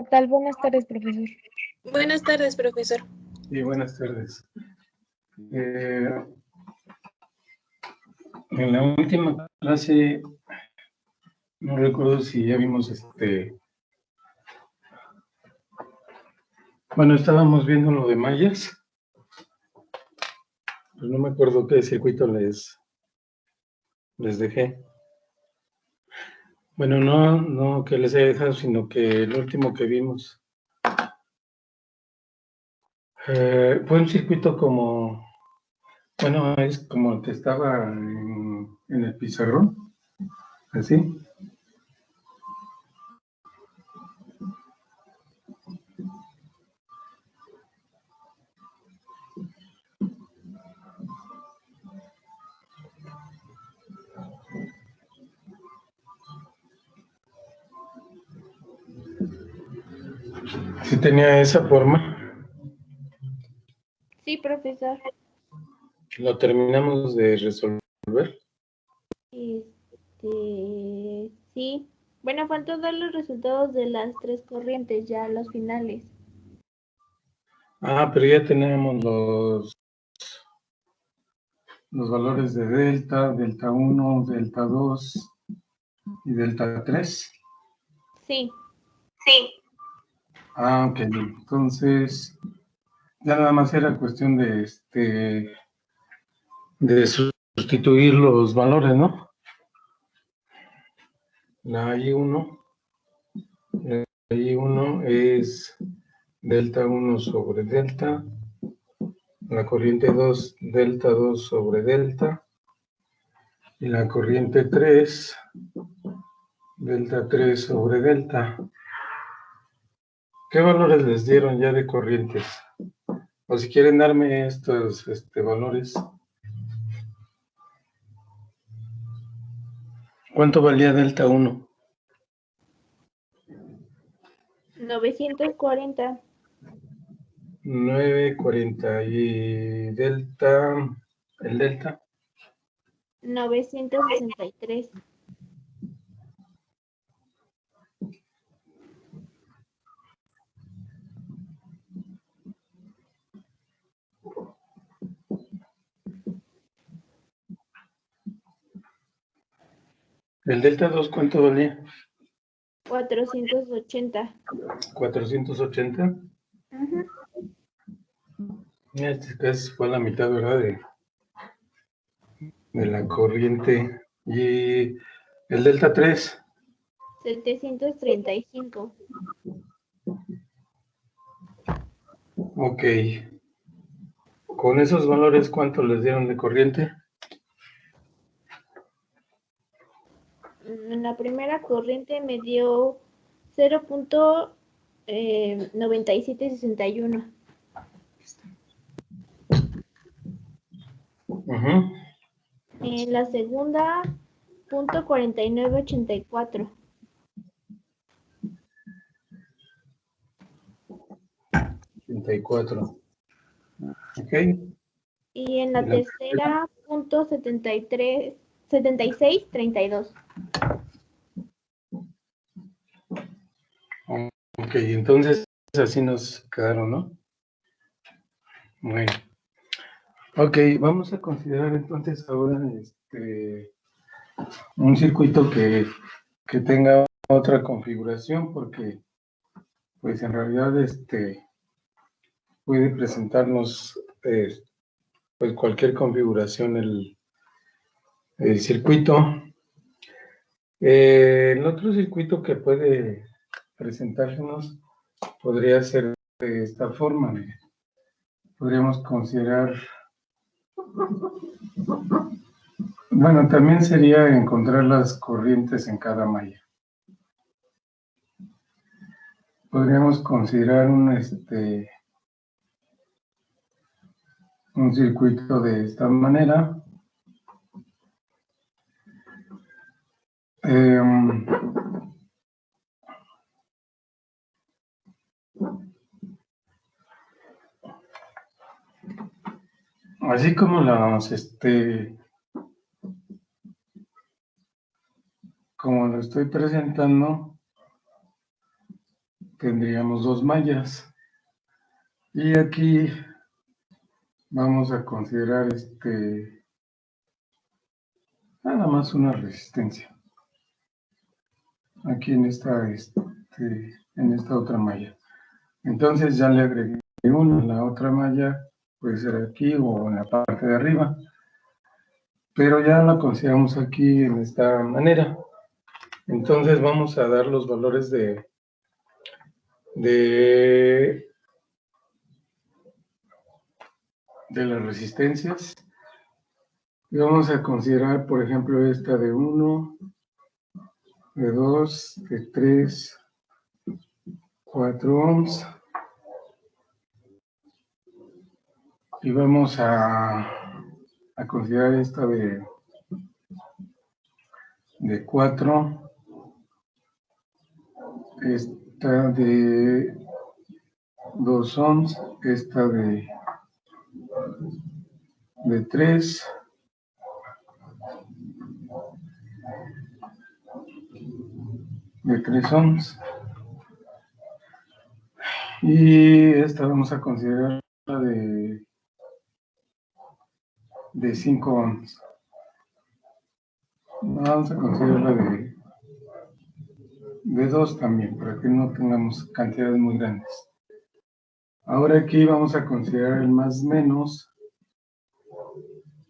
¿Qué tal? Buenas tardes, profesor. Buenas tardes, profesor. Sí, buenas tardes. En la última clase, no recuerdo si ya vimos bueno, estábamos viendo lo de mallas, pero no me acuerdo qué circuito les dejé. Bueno, no que les haya dejado, sino que el último que vimos fue un circuito como, bueno, es como el que estaba en el pizarrón, así. Sí tenía esa forma. Sí, profesor. Lo terminamos de resolver. Sí. Bueno, faltó dar los resultados de las tres corrientes, ya los finales. Pero ya tenemos los valores de delta 1, delta 2 y delta 3. Sí. Ok, entonces ya nada más era cuestión de sustituir los valores, ¿no? La I1 es delta 1 sobre delta, la corriente 2, delta 2 sobre delta, y la corriente 3, delta 3 sobre delta. ¿Qué valores les dieron ya de corrientes? O si quieren darme estos valores. ¿Cuánto valía delta 1? 940. 940 y el delta. 963. ¿El delta 2 cuánto valía? 480. 480. Este casi fue a la mitad, ¿verdad? De la corriente. Y el delta 3. 735. Ok. Con esos valores, ¿cuánto les dieron de corriente? En la primera corriente me dio 0.9761. En la segunda, 0.4984. 84. Ok. Y en la tercera, 7632. Ok, entonces así nos quedaron, ¿no? Bueno. Ok, vamos a considerar entonces ahora un circuito que tenga otra configuración, porque pues en realidad puede presentarnos pues cualquier configuración el circuito. El otro circuito que puede presentársenos podría ser de esta forma. Podríamos considerar, bueno, también sería encontrar las corrientes en cada malla. Podríamos considerar un circuito de esta manera. Así como como lo estoy presentando, tendríamos 2 mallas. Y aquí vamos a considerar nada más una resistencia. Aquí en esta otra malla. Entonces ya le agregué una, la otra malla puede ser aquí o en la parte de arriba. Pero ya la consideramos aquí en esta manera. Entonces vamos a dar los valores de las resistencias. Y vamos a considerar, por ejemplo, esta de 1, de 2, de 3, 4 ohms. Y vamos a considerar esta de 4, esta de 2 ohms, esta de 3, de 3 ohms, y esta vamos a considerar la de 5 ohms. Vamos a considerar la de 2 también, para que no tengamos cantidades muy grandes. Ahora aquí vamos a considerar el más menos,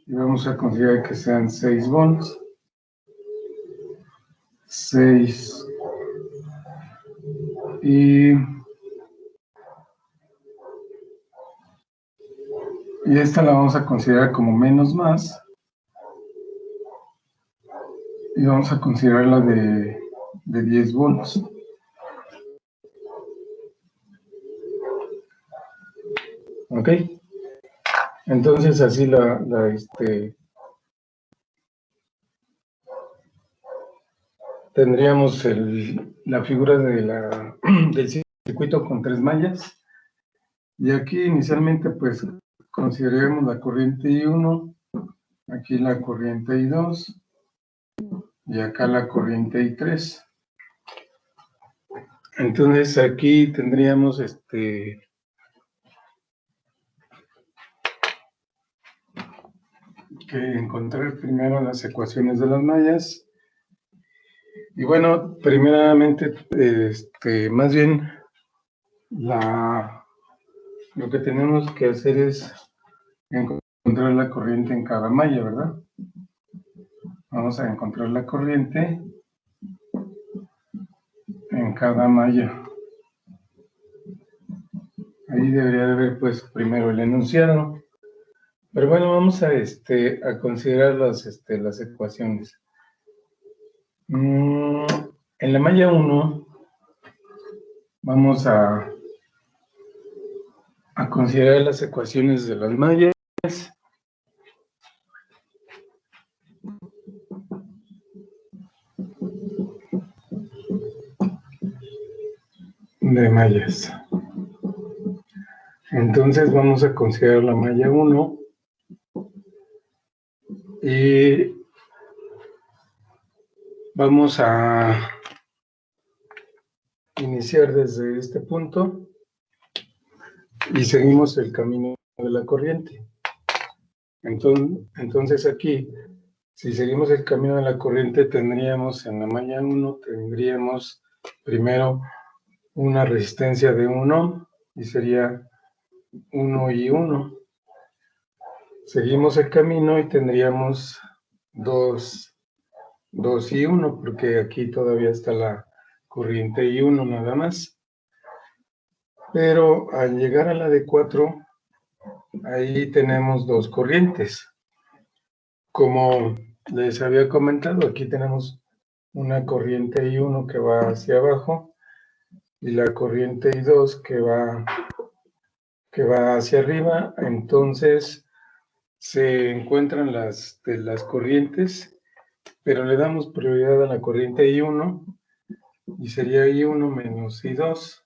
y vamos a considerar que sean 6 volts. 6 y esta la vamos a considerar como menos más, y vamos a considerar la de 10 volts. Ok, entonces así tendríamos la figura del circuito con 3 mallas. Y aquí inicialmente pues consideremos la corriente I1, aquí la corriente I2 y acá la corriente I3. Entonces aquí tendríamos que encontrar primero las ecuaciones de las mallas. Y bueno, primeramente, más bien, lo que tenemos que hacer es encontrar la corriente en cada malla, ¿verdad? Vamos a encontrar la corriente en cada malla. Ahí debería de haber, pues, primero el enunciado. Pero bueno, vamos a considerar las ecuaciones. En la malla 1 vamos a considerar las ecuaciones de las mallas. De mallas. Entonces vamos a considerar la malla 1 y vamos a iniciar desde este punto y seguimos el camino de la corriente. Entonces aquí, si seguimos el camino de la corriente, tendríamos en la malla 1, tendríamos primero una resistencia de 1 ohm y sería 1 y 1. Seguimos el camino y tendríamos 2 y 1, porque aquí todavía está la corriente I1 nada más. Pero al llegar a la de 4, ahí tenemos 2 corrientes. Como les había comentado, aquí tenemos una corriente I1 que va hacia abajo y la corriente I2 que va hacia arriba. Entonces se encuentran las corrientes, pero le damos prioridad a la corriente I1 y sería I1 menos I2.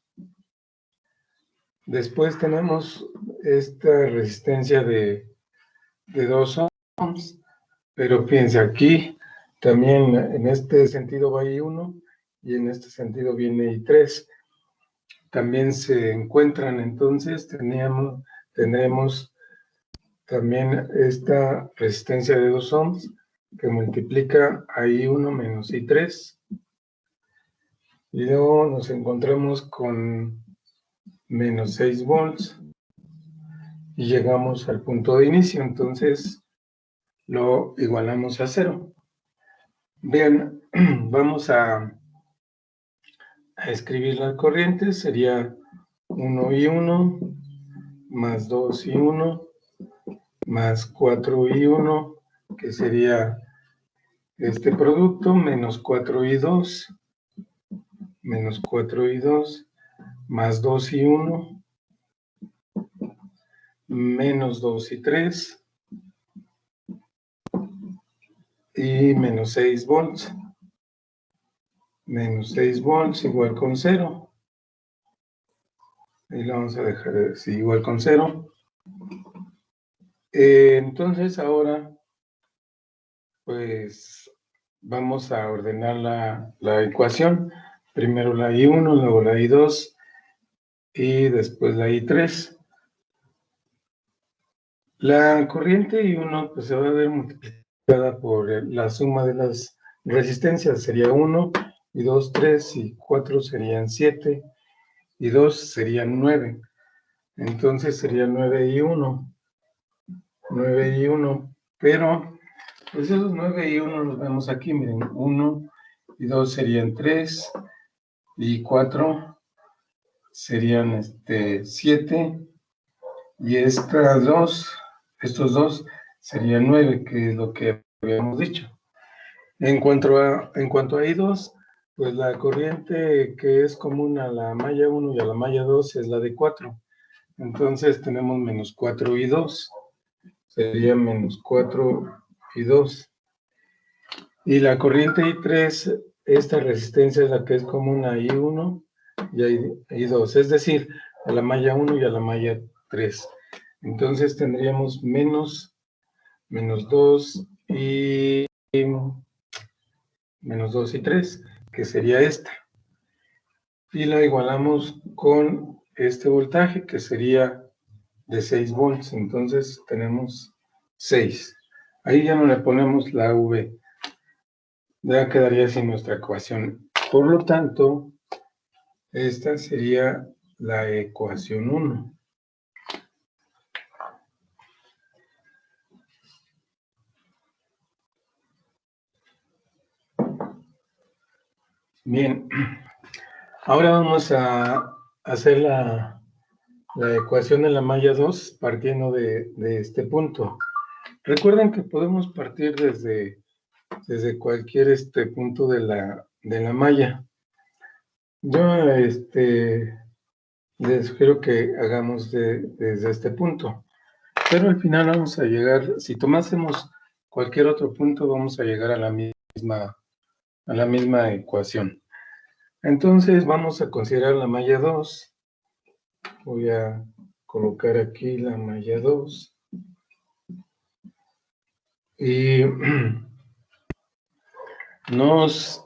Después tenemos esta resistencia de 2 ohms, pero fíjense, aquí también en este sentido va I1 y en este sentido viene I3. también se encuentran, entonces tendremos también esta resistencia de 2 ohms que multiplica a I1 menos I3. Y luego nos encontramos con menos 6 volts y llegamos al punto de inicio, entonces lo igualamos a 0. Bien, vamos a escribir las corrientes, sería 1I1 más 2I1 más 4I1, que sería este producto, menos 4I2, menos 4I2, más 2I1, menos 2I3, y menos 6 volts. Menos 6 volts igual con 0. Y lo vamos a dejar así, igual con 0. Entonces ahora, pues, vamos a ordenar la ecuación. Primero la I1, luego la I2 y después la I3. La corriente I1 pues, se va a ver multiplicada por la suma de las resistencias. Sería 1, y 2, 3, y 4 serían 7, y 2 serían 9. Entonces sería 9I1. 9I1, pero pues esos 9I1 los vemos aquí, miren, 1 y 2 serían 3, y 4 serían 7, y estos dos serían 9, que es lo que habíamos dicho. En cuanto a I2, pues la corriente que es común a la malla 1 y a la malla 2 es la de 4. Entonces tenemos menos 4I2. Sería menos 4I2. Y la corriente I3, esta resistencia es la que es común a I1 y a I2, es decir, a la malla 1 y a la malla 3. Entonces tendríamos menos 2 y menos 2 y 3, que sería esta. Y la igualamos con este voltaje, que sería de 6 volts. Entonces tenemos 6. Ahí ya no le ponemos la V. Ya quedaría así nuestra ecuación. Por lo tanto, esta sería la ecuación 1. Bien, ahora vamos a hacer la ecuación de la malla 2 partiendo de este punto. Recuerden que podemos partir desde cualquier punto de la malla. Yo les sugiero que hagamos desde este punto. Pero al final vamos a llegar, si tomásemos cualquier otro punto, vamos a llegar a la misma ecuación. Entonces vamos a considerar la malla 2. Voy a colocar aquí la malla 2. Y nos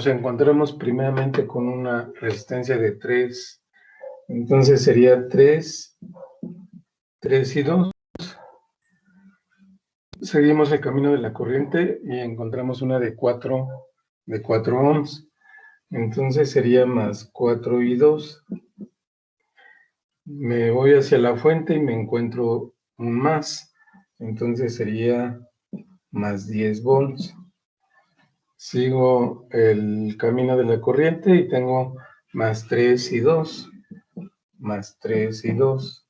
encontramos primeramente con una resistencia de 3. Entonces sería 3 y 2. Seguimos el camino de la corriente y encontramos una de 4 ohms. Entonces sería más 4 y 2. Me voy hacia la fuente y me encuentro un más. Entonces sería más 10 volts. Sigo el camino de la corriente y tengo más 3 y 2. Más 3 y 2.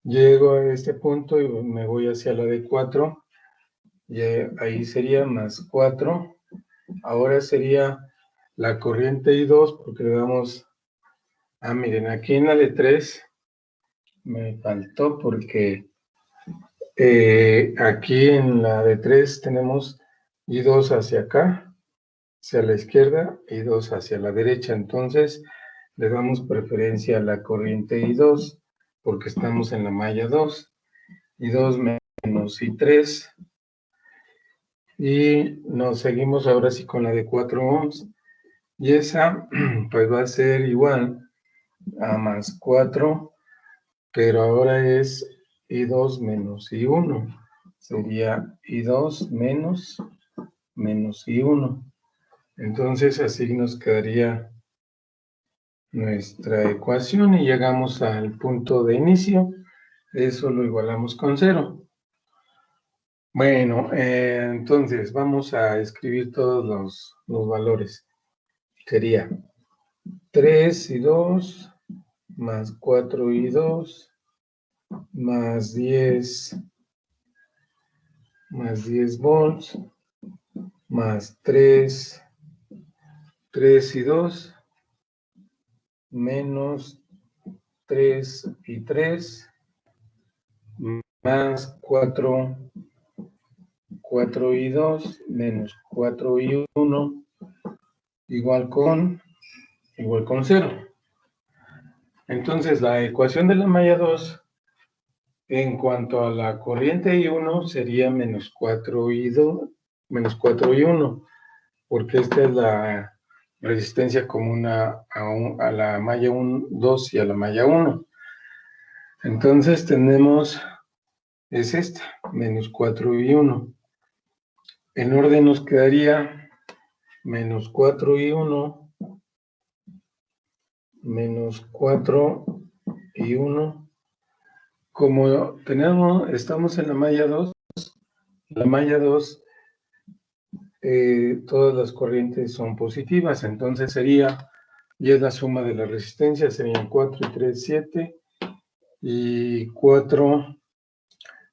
Llego a este punto y me voy hacia la de 4. Y ahí sería más 4. Ahora sería la corriente I2 porque le damos... miren, aquí en la de 3 me faltó porque aquí en la de 3 tenemos I2 hacia acá, hacia la izquierda, y I2 hacia la derecha. Entonces le damos preferencia a la corriente I2 porque estamos en la malla 2. I2 menos I3. Y nos seguimos ahora sí con la de 4 ohms. Y esa pues va a ser igual a más 4, pero ahora es I2 menos I1. Sería I2 menos I1. Entonces así nos quedaría nuestra ecuación y llegamos al punto de inicio. Eso lo igualamos con 0. Bueno, entonces vamos a escribir todos los valores. Sería 3 y 2 más 4 y 2 más 10 volts más 3 y 2 menos 3 y 3 más 4 y 2 menos 4 y 1 igual con 0. Entonces la ecuación de la malla 2 en cuanto a la corriente I1 sería menos 4 y 1, porque esta es la resistencia común a la malla 2 y a la malla 1. Entonces tenemos, es esta, menos 4 y 1. En orden nos quedaría menos 4 y 1, menos 4 y 1. Como estamos en la malla 2, todas las corrientes son positivas, entonces sería, y es la suma de las resistencias, serían 4 y 3, 7, y 4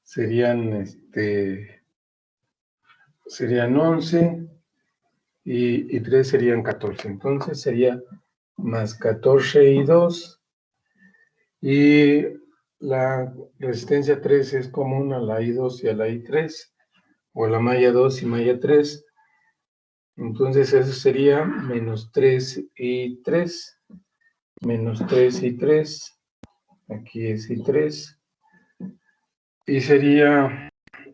serían 11, y 3 serían 14, entonces sería más 14 y 2, y la resistencia 3 es común a la I2 y a la I3, o a la malla 2 y malla 3, entonces eso sería menos 3 y 3, menos 3 y 3, aquí es I3, y sería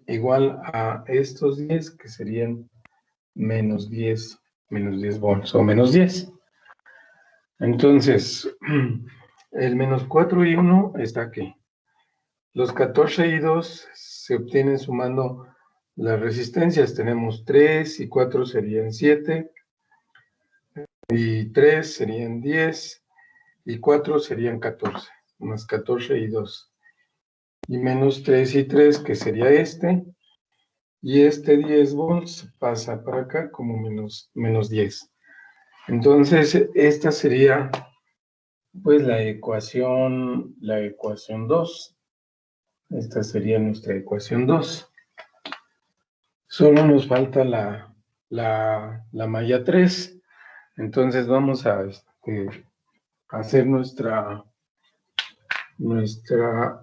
igual a estos 10, que serían menos 10 volts, o menos 10. Entonces, el menos 4 y 1 está aquí. Los 14 y 2 se obtienen sumando las resistencias. Tenemos 3 y 4 serían 7, y 3 serían 10, y 4 serían 14, más 14 y 2. Y menos 3 y 3, que sería y 10 volts pasa para acá como menos 10. Entonces, esta sería, pues, la ecuación 2. Esta sería nuestra ecuación 2. Solo nos falta la malla 3. Entonces, vamos a hacer nuestra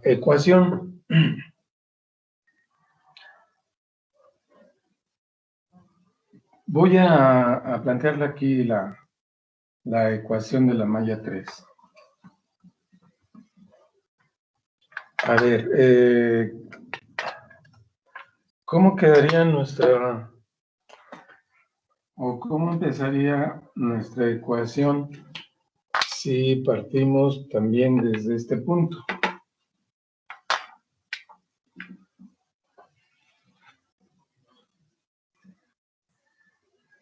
ecuación. Voy a plantearle aquí la ecuación de la malla 3. A ver, ¿cómo quedaría o cómo empezaría nuestra ecuación si partimos también desde este punto?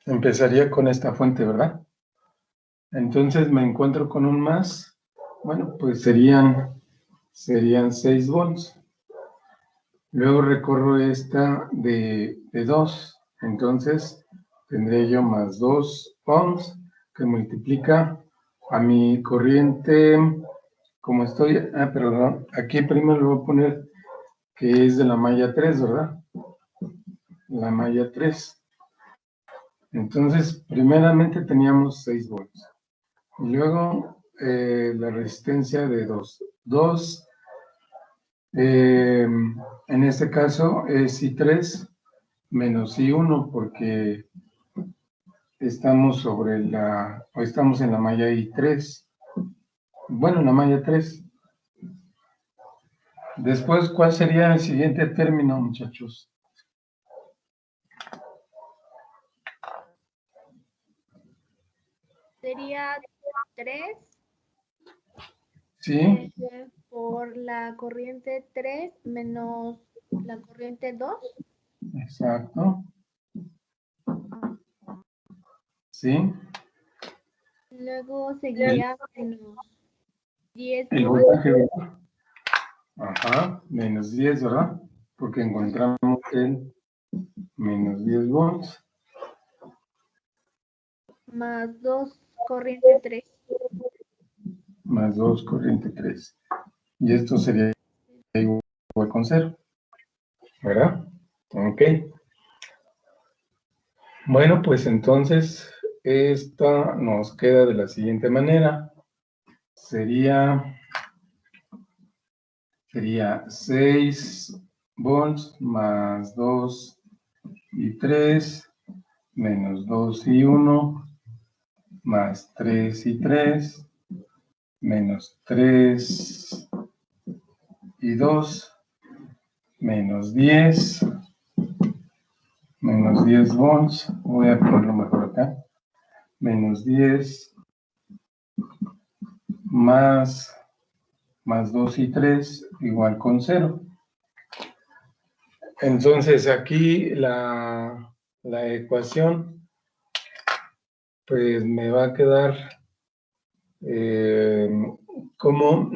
Empezaría con esta fuente, ¿verdad? Entonces me encuentro con un más. Bueno, pues serían 6 volts. Luego recorro esta de 2. Entonces tendré yo más 2 ohms que multiplica a mi corriente, como estoy, perdón, aquí primero le voy a poner que es de la malla 3, ¿verdad? La malla 3. Entonces, primeramente teníamos 6 volts. Y luego la resistencia de 2. 2, en este caso es I3 menos I1, porque estamos estamos en la malla I3. Bueno, en la malla 3. Después, ¿cuál sería el siguiente término, muchachos? Sería 3 Sí, por la corriente 3 menos la corriente 2. exacto. Sí, Luego seguiría menos 10 el volts voltaje, ajá, menos 10, ¿verdad? Porque encontramos el menos 10 volts. más 2 corriente 3. Más 2 corriente 3. Y esto sería igual con 0, ¿verdad? Ok. Bueno, pues entonces esta nos queda de la siguiente manera. Sería 6 volts más 2 y 3 menos 2 y 1 más 3 y 3 menos 3 y 2 menos 10 volts. Voy a ponerlo mejor acá. Menos 10 más 2 y 3 igual con 0. Entonces aquí la ecuación pues me va a quedar como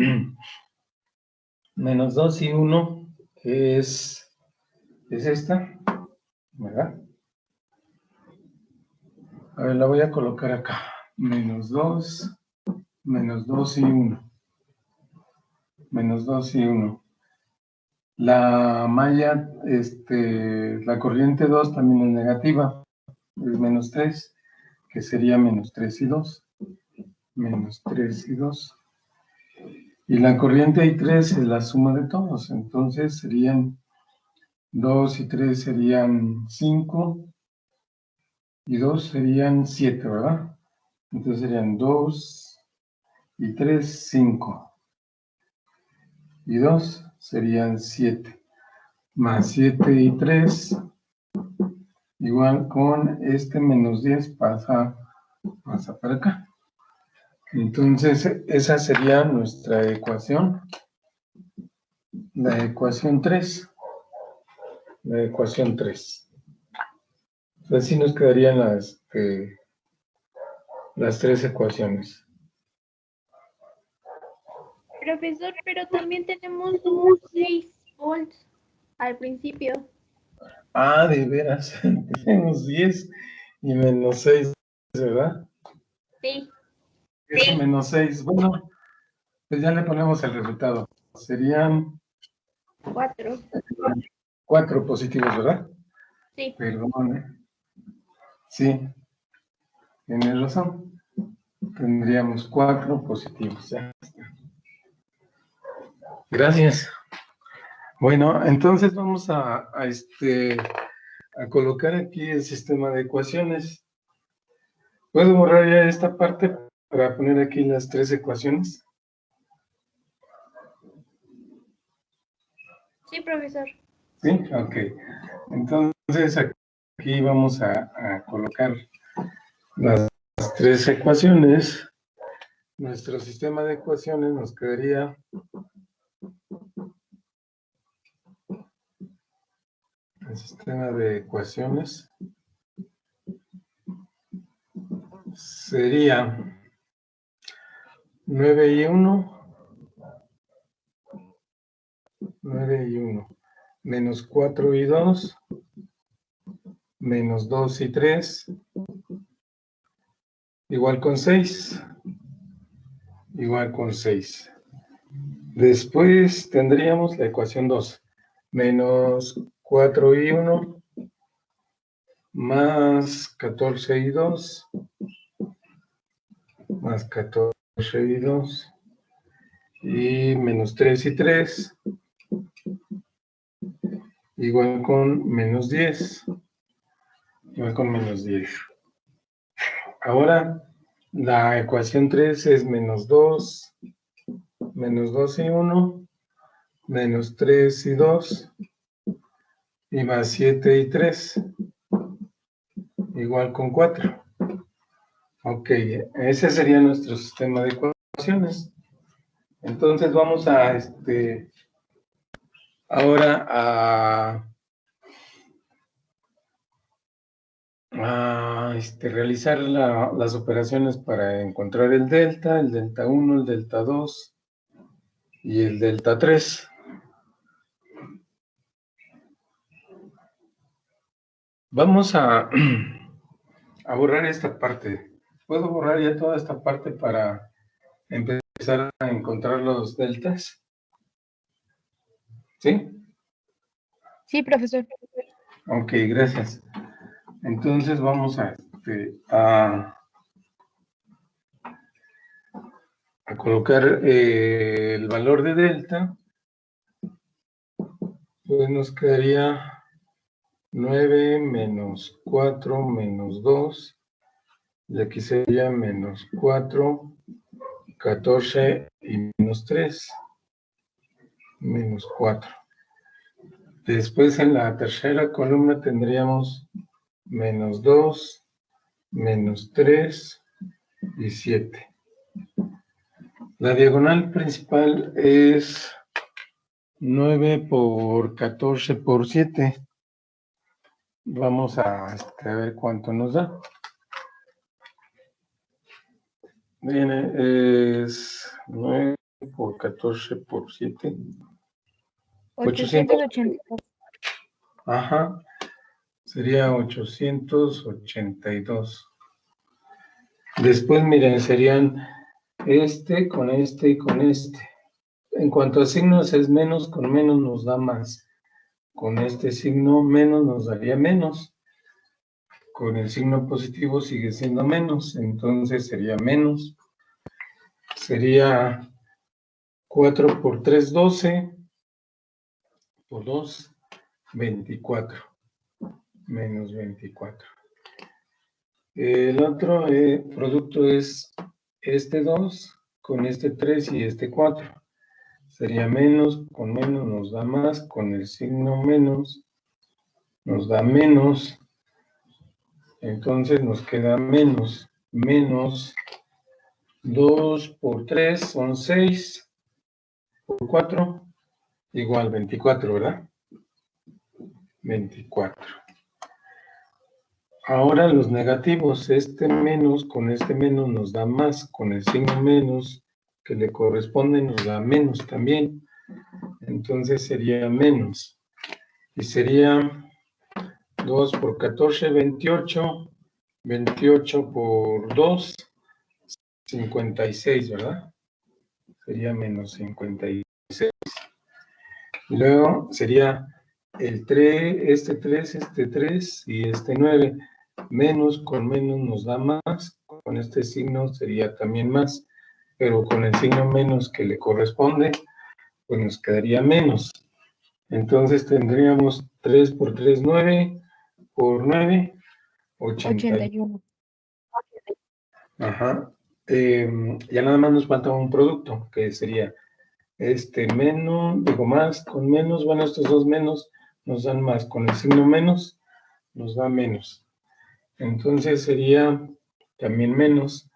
menos 2 y 1 es esta, ¿verdad? A ver, la voy a colocar acá. Menos 2 y 1. Menos 2 y 1. La malla, la corriente 2 también es negativa, es menos 3, que sería menos 3 y 2. Menos 3 y 2. Y la corriente I3 es la suma de todos, entonces serían 2 y 3 serían 5 y 2 serían 7, ¿verdad? Entonces serían 2 y 3, 5. Y 2 serían 7. Más 7 y 3, igual con este menos 10 pasa para acá. Entonces esa sería nuestra ecuación. La ecuación 3. La ecuación 3. Así nos quedarían las tres ecuaciones. Profesor, pero también tenemos un 6 volts al principio. Ah, de veras, tenemos 10 y menos 6, ¿verdad? Sí. 10 y menos 6. Bueno, pues ya le ponemos el resultado. Serían 4. 4 positivos, ¿verdad? Sí. Perdón. Sí, tienes razón. Tendríamos 4 positivos. Ya está. Gracias. Bueno, entonces vamos a colocar aquí el sistema de ecuaciones. ¿Puedo borrar ya esta parte para poner aquí las tres ecuaciones? Sí, profesor. Sí, ok. Entonces aquí vamos a colocar las tres ecuaciones. Nuestro sistema de ecuaciones nos quedaría el sistema de ecuaciones sería 9 y 1, 9 y 1, menos 4 y 2, menos 2 y 3, igual con 6, igual con 6. Después tendríamos la ecuación 2, menos 4 y 1, más 14 y 2, más 14 y 2, y menos 3 y 3, igual con menos 10, igual con menos 10. Ahora, la ecuación 3 es menos 2 y 1, menos 3 y 2, y más 7 y 3, igual con 4. Ok, ese sería nuestro sistema de ecuaciones. Entonces vamos a ahora a realizar las operaciones para encontrar el delta 1, el delta 2 y el delta 3. Vamos a borrar esta parte. ¿Puedo borrar ya toda esta parte para empezar a encontrar los deltas? ¿Sí? Sí, profesor. Ok, gracias. Entonces vamos a colocar el valor de delta. Pues nos quedaría 9 menos 4 menos 2. Y aquí sería menos 4, 14 y menos 3. Menos 4. Después en la tercera columna tendríamos menos 2, menos 3 y 7. La diagonal principal es 9 por 14 por 7. Vamos a ver cuánto nos da. Viene, es 9 por 14 por 7. 882. Ajá. Sería 882. Después, miren, serían con este y con este. En cuanto a signos es menos, con menos nos da más. Con este signo menos nos daría menos. Con el signo positivo sigue siendo menos, entonces sería menos. Sería 4 por 3, 12. Por 2, 24. Menos 24. El otro producto es este 2 con este 3 y este 4. Sería menos, con menos nos da más, con el signo menos nos da menos. Entonces nos queda menos. Menos 2 por 3 son 6. Por 4 igual 24, ¿verdad? 24. Ahora los negativos, menos con este menos nos da más, con el signo menos que le corresponde nos da menos también. Entonces sería menos. Y sería 2 por 14, 28. 28 por 2, 56, ¿verdad? Sería menos 56. Y luego sería el 3, este 3 y este 9. Menos con menos nos da más, con este signo sería también más, pero con el signo menos que le corresponde, pues nos quedaría menos. Entonces tendríamos 3 por 3, 9, por 9, 81. Ajá. Ya nada más nos falta un producto, que sería menos, más, con menos, bueno, estos dos menos nos dan más, con el signo menos nos da menos. Entonces sería también menos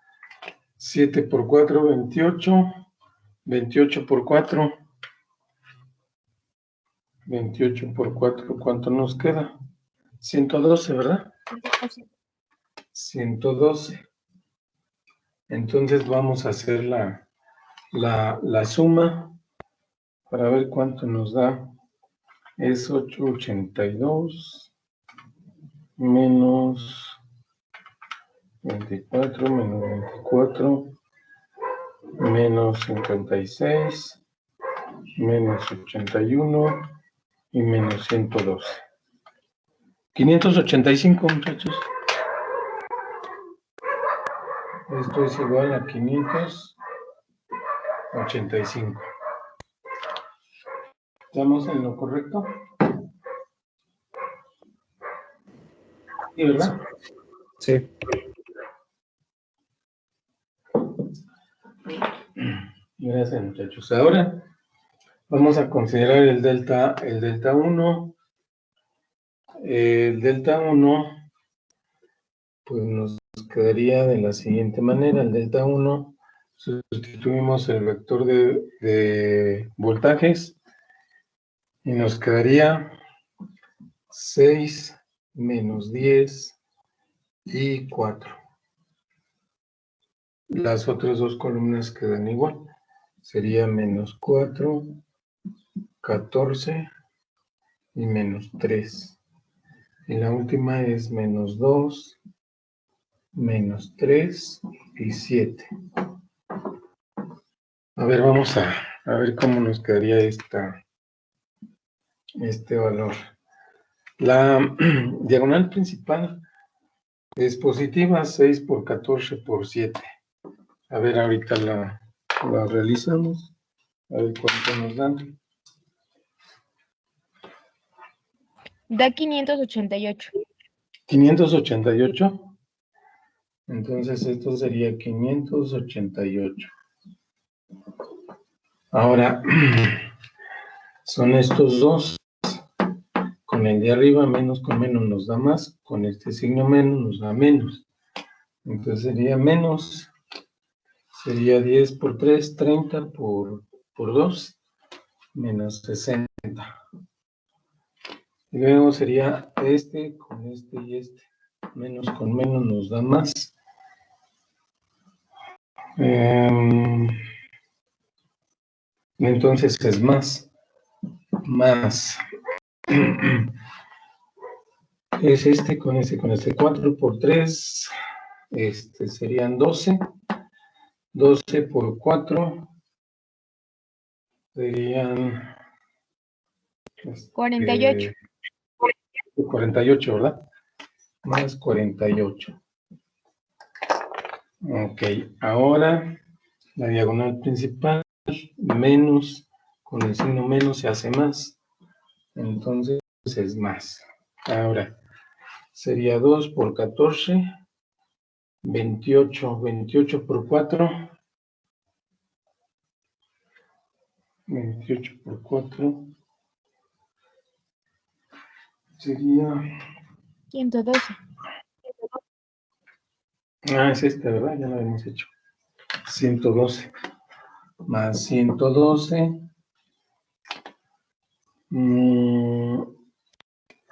7 por 4, 28. 28 por 4. 28 por 4, ¿cuánto nos queda? 112, ¿verdad? 112. Entonces vamos a hacer la suma para ver cuánto nos da. Es 882 menos 24 menos 24 menos 56 menos 81 y menos 112. 585, muchachos. Esto es igual a 585. ¿Estamos en lo correcto? ¿Sí, verdad? Sí. Gracias, muchachos. Ahora vamos a considerar el delta 1. El delta 1 pues nos quedaría de la siguiente manera. El delta 1, sustituimos el vector de voltajes y nos quedaría 6 menos 10 y 4. Las otras dos columnas quedan igual. Sería menos 4, 14 y menos 3. Y la última es menos 2, menos 3 y 7. A ver, vamos a ver cómo nos quedaría este valor. La diagonal principal es positiva, 6 por 14 por 7. A ver, ahorita la realizamos. A ver cuánto nos dan. Da 588. 588. Entonces esto sería 588. Ahora, son estos dos. Con el de arriba, menos con menos nos da más. Con este signo menos nos da menos. Entonces sería menos. Sería 10 por 3, 30 por 2, menos 60. Y luego sería este con este y este. Menos con menos nos da más. Entonces es más. Es este con este. 4 por 3. Serían 12. 12 por 4 serían 48. 48, ¿verdad? Más 48. Ok, ahora la diagonal principal menos, con el signo menos se hace más. Entonces es más. Ahora sería 2 por 14, 28. 28 por 4. 28 por 4 sería... 112. Es este, ¿verdad? Ya lo habíamos hecho. 112. Más 112.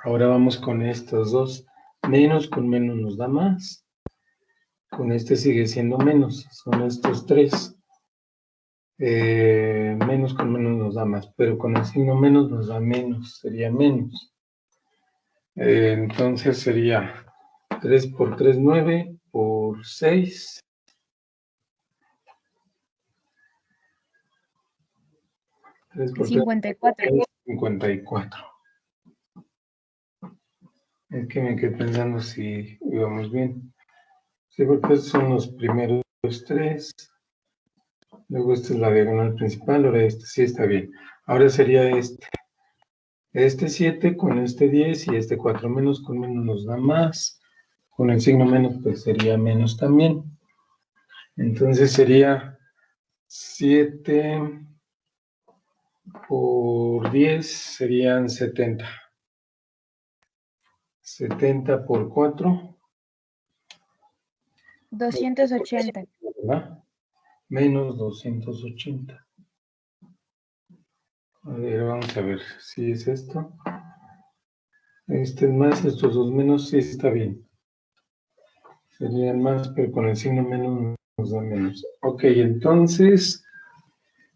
Ahora vamos con estos dos. Menos con menos nos da más. Con este sigue siendo menos. Son estos tres. Menos con menos nos da más. Pero con el signo menos nos da menos. Sería menos. Entonces sería 3 por 3, 9 por 6. 3 por 3, 54. 54. Es que me quedé pensando si íbamos bien. Sí, porque estos son los primeros tres. Luego esta es la diagonal principal. Ahora este sí está bien. Ahora sería este. Este 7 con este 10 y este 4 menos con menos nos da más. Con el signo menos pues sería menos también. Entonces sería 7 por 10 serían 70. 70 por 4. 280. ¿Verdad? Menos 280. A ver, vamos a ver si es esto. Este es más, estos dos menos, sí está bien. Serían más, pero con el signo menos nos da menos. Ok, entonces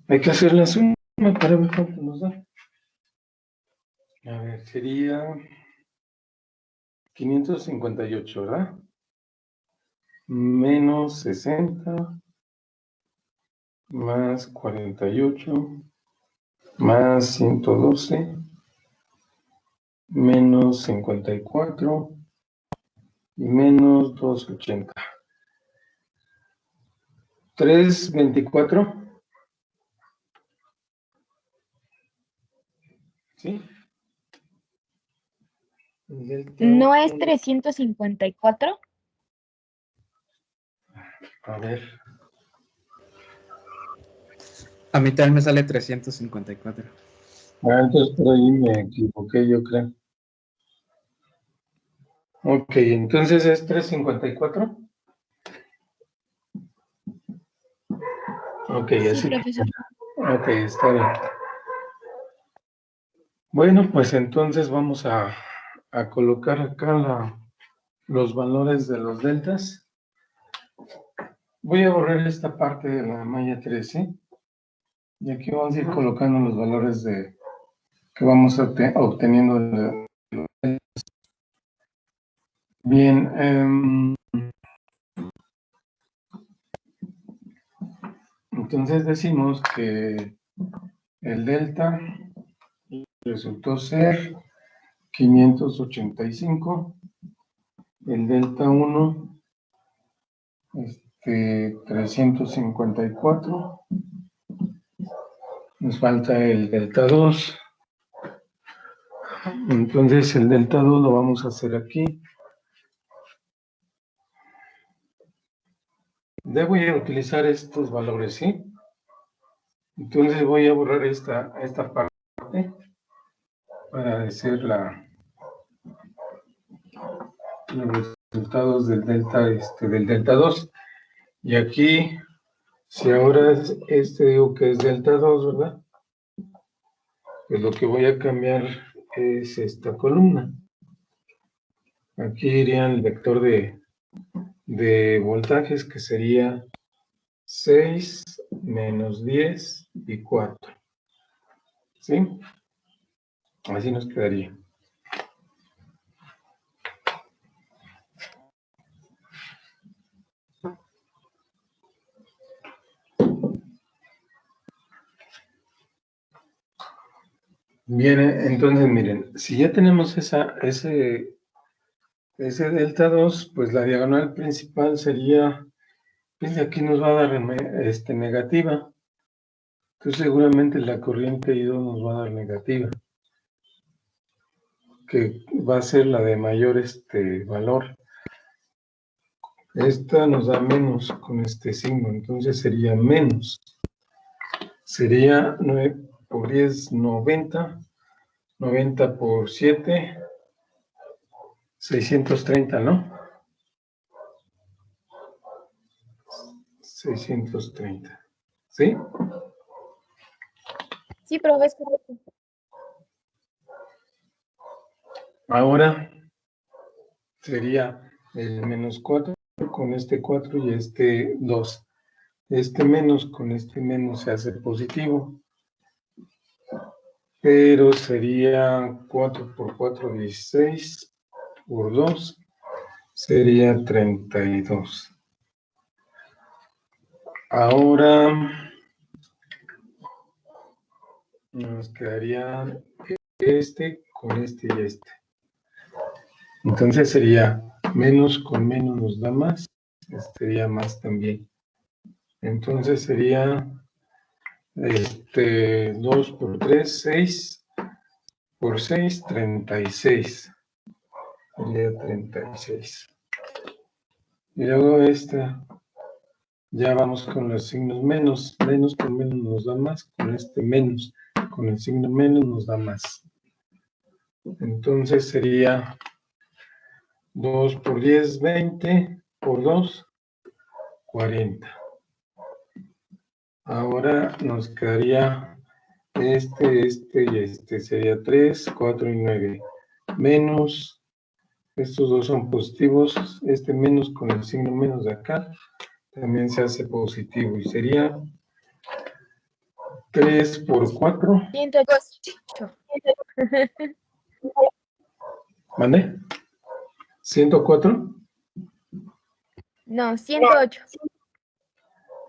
hay que hacer la suma para ver cuánto nos da. A ver, sería 558, ¿verdad? Menos 60, más 48, más 112, menos 54 y menos 280. 324. ¿Sí? ¿No es 354? A ver. A mí también me sale 354. Entonces por ahí me equivoqué, yo creo. Ok, entonces es 354. Ok, Sí, así. profesor. Ok, está bien. Bueno, pues entonces vamos a colocar acá los valores de los deltas. Voy a borrar esta parte de la malla 13. Y aquí vamos a ir colocando los valores que vamos obteniendo de los deltas. Bien, entonces decimos que el delta resultó ser 585, el delta 1, 354, nos falta el delta 2, entonces el delta 2 lo vamos a hacer aquí. Debo ya utilizar estos valores, ¿sí? Entonces voy a borrar esta parte para decir los resultados del delta 2. Y aquí, si ahora digo que es delta 2, ¿verdad? Pues lo que voy a cambiar es esta columna. Aquí iría el vector de voltajes, que sería 6 menos 10 y 4. ¿Sí? Así nos quedaría. Bien, entonces miren, si ya tenemos ese delta 2, pues la diagonal principal sería, pues de aquí nos va a dar negativa. Entonces seguramente la corriente I2 nos va a dar negativa, que va a ser la de mayor valor. Esta nos da menos con este signo, entonces sería menos. Sería 9 por 10, 90. 90 por 7, 630, ¿no? 630. ¿Sí? Sí, profesor. Ahora sería el menos 4 con este 4 y este 2. Este menos con este menos se hace positivo. Pero sería 4 por 4, 16. Por 2 sería 32. Ahora nos quedaría este con este y este. Entonces sería menos con menos nos da más, sería más también. Entonces sería 2 por 3, 6, por 6, 36. Sería 36. Y luego ya vamos con los signos menos. Menos con menos nos da más, con este menos. Con el signo menos nos da más. Entonces sería 2 por 10, 20, por 2, 40. Ahora nos quedaría este y este. Sería 3, 4 y 9. Menos, estos dos son positivos. Este menos con el signo menos de acá también se hace positivo. Y sería 3 por 4. 108. ¿Mande? ¿104? No, 108.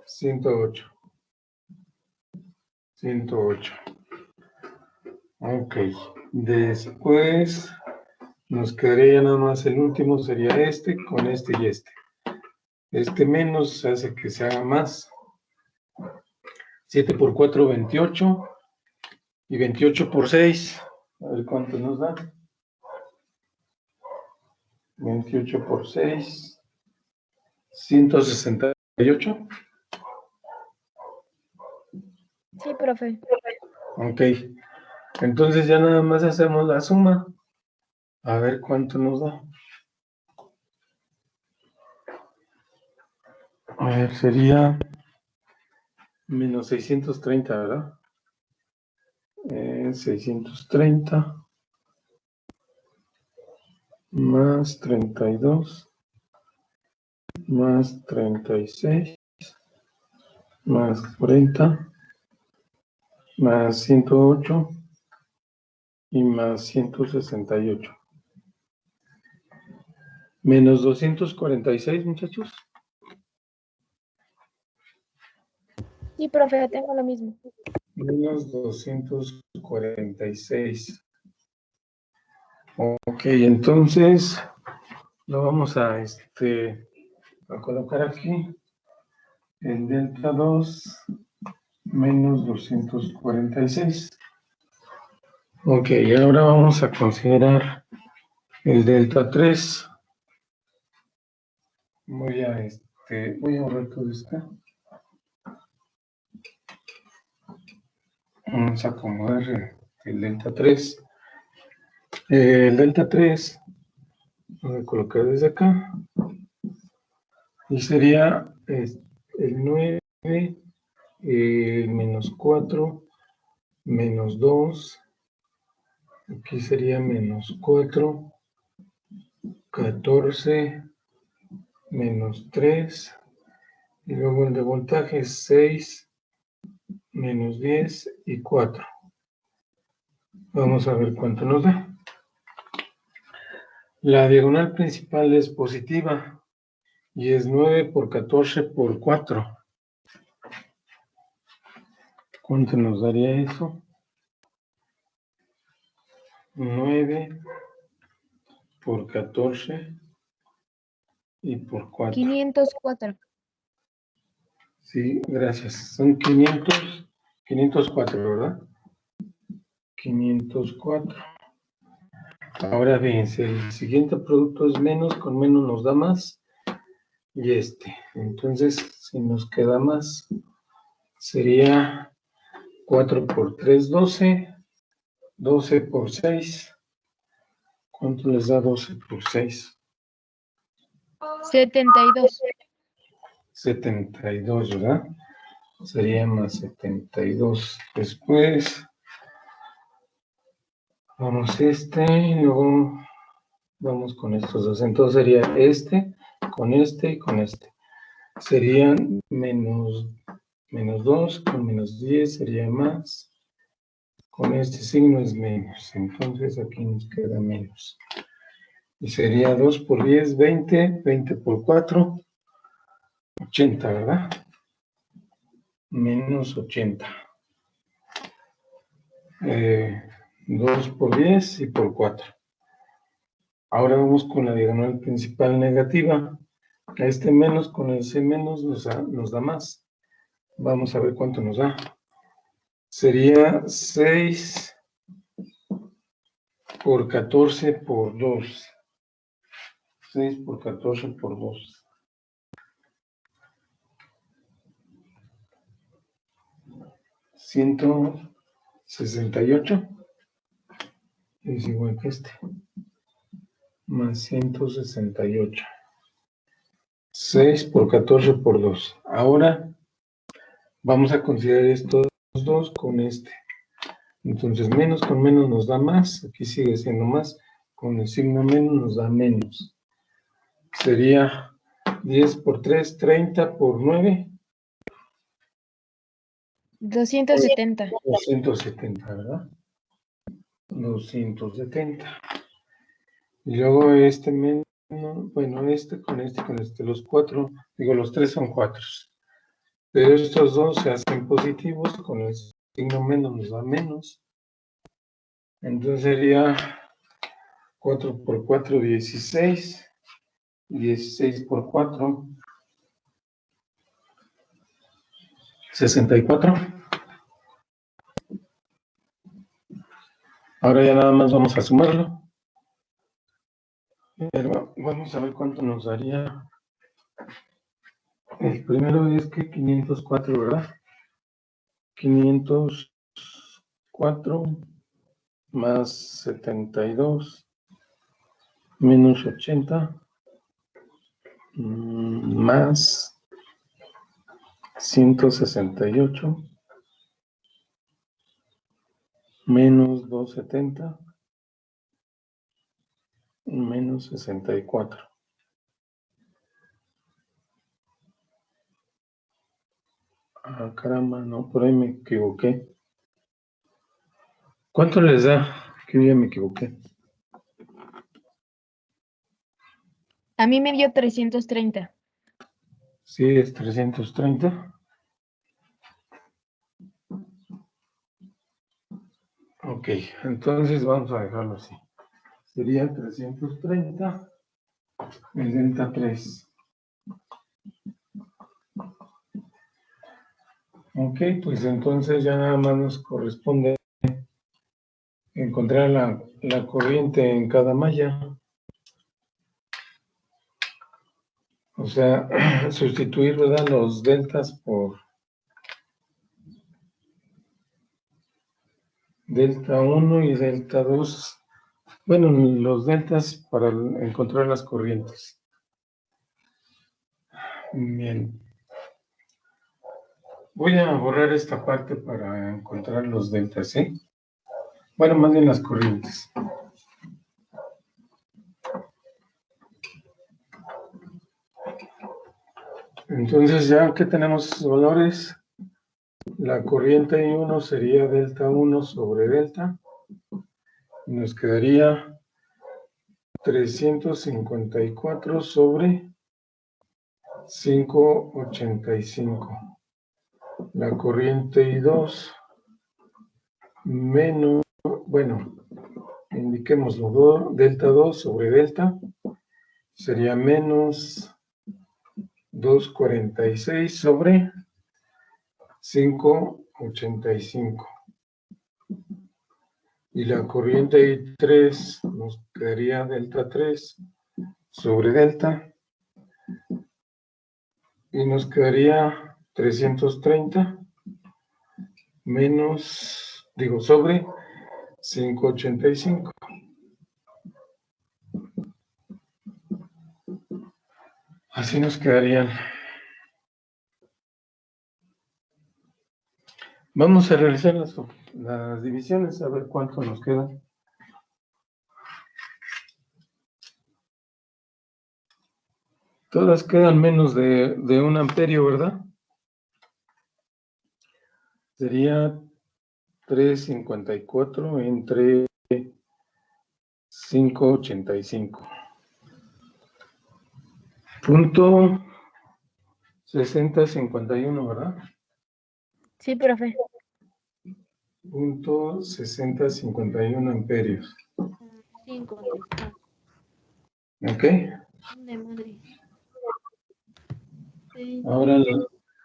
108. 108. Ok. Después nos quedaría nada más el último, sería este con este y este. Este menos hace que se haga más. 7 por 4, 28. Y 28 por 6. A ver cuánto nos da. 28 por 6. 168. Sí, profe. Ok. Entonces ya nada más hacemos la suma. A ver cuánto nos da. A ver, sería menos 630, ¿verdad? 630 más 32 más 36 más 40 más 108 y más 168. Menos 246, muchachos. Sí, profe, tengo lo mismo. Menos 246. Ok, entonces lo vamos a colocar aquí. El delta 2 menos 246. Ok, ahora vamos a considerar el delta 3. Voy a borrar todo esto. Vamos a acomodar el delta 3. El delta 3 voy a colocar desde acá. Y sería el 9, menos 4, menos 2. Aquí sería menos 4, 14, menos 3. Y luego el de voltaje es 6, menos 10 y 4. Vamos a ver cuánto nos da. La diagonal principal es positiva y es 9 por 14 por 4. ¿Cuánto nos daría eso? 9 por 14 y por 4. 504. Sí, gracias. Son 504, ¿verdad? 504. Ahora fíjense, el siguiente producto es menos, con menos nos da más. Y entonces, si nos queda más, sería 4 por 3, 12. 12 por 6. ¿Cuánto les da 12 por 6? 72. 72, ¿verdad? Sería más 72. Después, vamos luego vamos con estos dos. Entonces sería con y con este. Serían menos 2, con menos 10 sería más. Con este signo es menos. Entonces aquí nos queda menos. Y sería 2 por 10, 20. 20 por 4, 80, ¿verdad? Menos 80. 2 por 10 y por 4. Ahora vamos con la diagonal principal negativa. A menos con el C menos nos da más. Vamos a ver cuánto nos da. Sería 6 por 14 por 2. 6 por 14 por 2. 168 es igual que más 168. 6 por 14 por 2. Ahora vamos a considerar estos dos con Entonces, menos con menos nos da más. Aquí sigue siendo más. Con el signo menos nos da menos. Sería 10 por 3, 30 por 9. 270. 270, ¿verdad? 270. Y luego menos, bueno, con los 4, los 3 son 4. Pero estos dos se hacen positivos, con el signo menos nos da menos. Entonces sería 4 por 4, 16. 16 por 4, 64. Ahora ya nada más vamos a sumarlo. Pero vamos a ver cuánto nos daría. El primero es que 504, ¿verdad? 504 más 72 menos 80 más 168 menos 270 menos 64. Ah, caramba, no, por ahí me equivoqué. ¿Cuánto les da? Que yo ya me equivoqué. A mí me dio 330. Sí, es 330. Ok, entonces vamos a dejarlo así. Sería 330 el delta 3. Ok, pues entonces ya nada más nos corresponde encontrar la corriente en cada malla. O sea, sustituir, ¿verdad?, los deltas por delta 1 y delta 2. Bueno, los deltas para encontrar las corrientes. Bien. Voy a borrar esta parte para encontrar los deltas, ¿sí? Bueno, más bien las corrientes. Entonces, ya que tenemos esos valores, la corriente I1 sería delta 1 sobre delta. Y nos quedaría 354 sobre 585. La corriente I2 menos, bueno, indiquémoslo, delta 2 sobre delta sería menos 246 sobre 585. Y la corriente I3 nos quedaría delta 3 sobre delta y nos quedaría 330 menos, digo, sobre 585. Así nos quedarían. Vamos a realizar las divisiones, a ver cuánto nos queda. Todas quedan menos de 1 amperio, ¿verdad? Sería 354 entre 585. Punto 6051, ¿verdad? Sí, profe. Punto 6051 amperios. Sí, contestar. ¿Ok? De madre. Sí. Ahora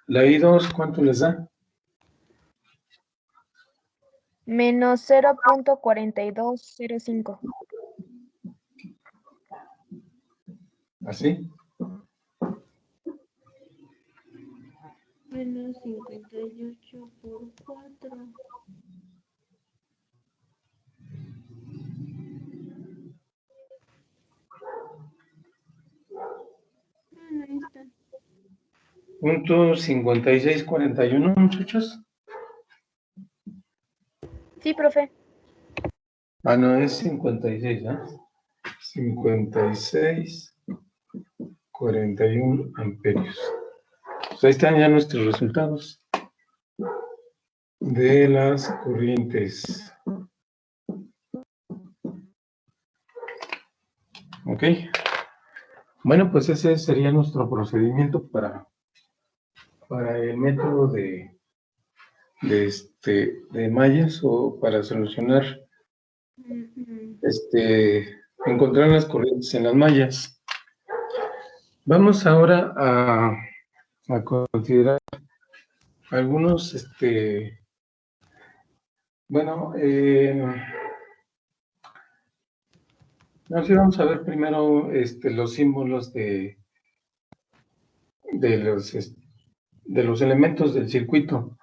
la I2, ¿cuánto les da? Menos 0.4205. ¿Así? Menos 58 por 4. Ahí está. Punto 5641, muchachos. Sí, profe. Ah, no, es 56, ¿ah? 5641 amperios. Pues ahí están ya nuestros resultados de las corrientes. ¿Ok? Bueno, pues ese sería nuestro procedimiento para el método de mallas, o para solucionar, encontrar las corrientes en las mallas. Vamos ahora a considerar algunos, bueno, no sé, vamos a ver primero los símbolos de los elementos del circuito,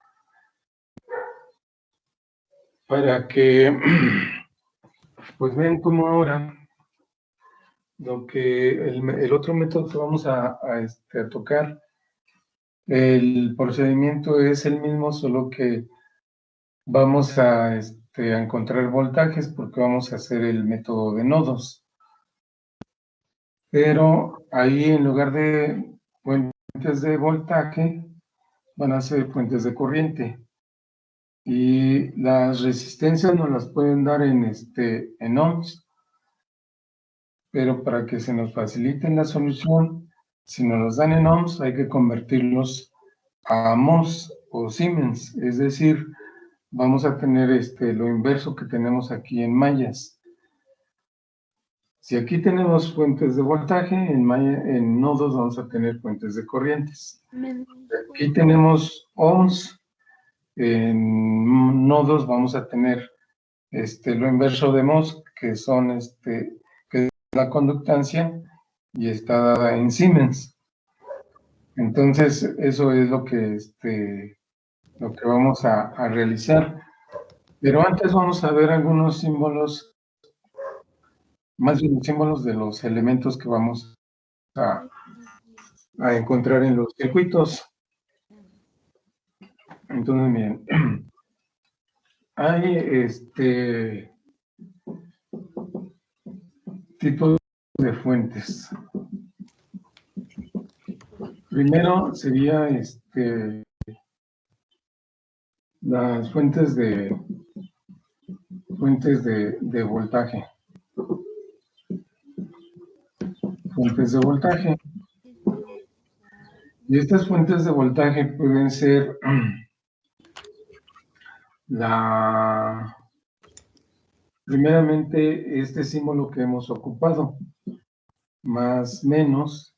para que pues vean cómo ahora lo que el otro método que vamos a tocar El procedimiento es el mismo, solo que vamos a encontrar voltajes porque vamos a hacer el método de nodos. Pero ahí en lugar de fuentes de voltaje, van a ser fuentes de corriente. Y las resistencias nos las pueden dar en ohms, pero para que se nos facilite la solución, si nos los dan en ohms, hay que convertirlos a mhos o Siemens, es decir, vamos a tener lo inverso que tenemos aquí en mallas. Si aquí tenemos fuentes de voltaje, en nodos vamos a tener fuentes de corrientes. Aquí tenemos ohms, en nodos vamos a tener lo inverso de mhos, que son que es la conductancia, y está dada en Siemens. Entonces, eso es lo que vamos a realizar. Pero antes vamos a ver algunos símbolos, más bien símbolos de los elementos que vamos a encontrar en los circuitos. Entonces, miren, hay tipos de fuentes. Primero sería las fuentes de voltaje. Fuentes de voltaje. Y estas fuentes de voltaje pueden ser primeramente este símbolo que hemos ocupado, más menos,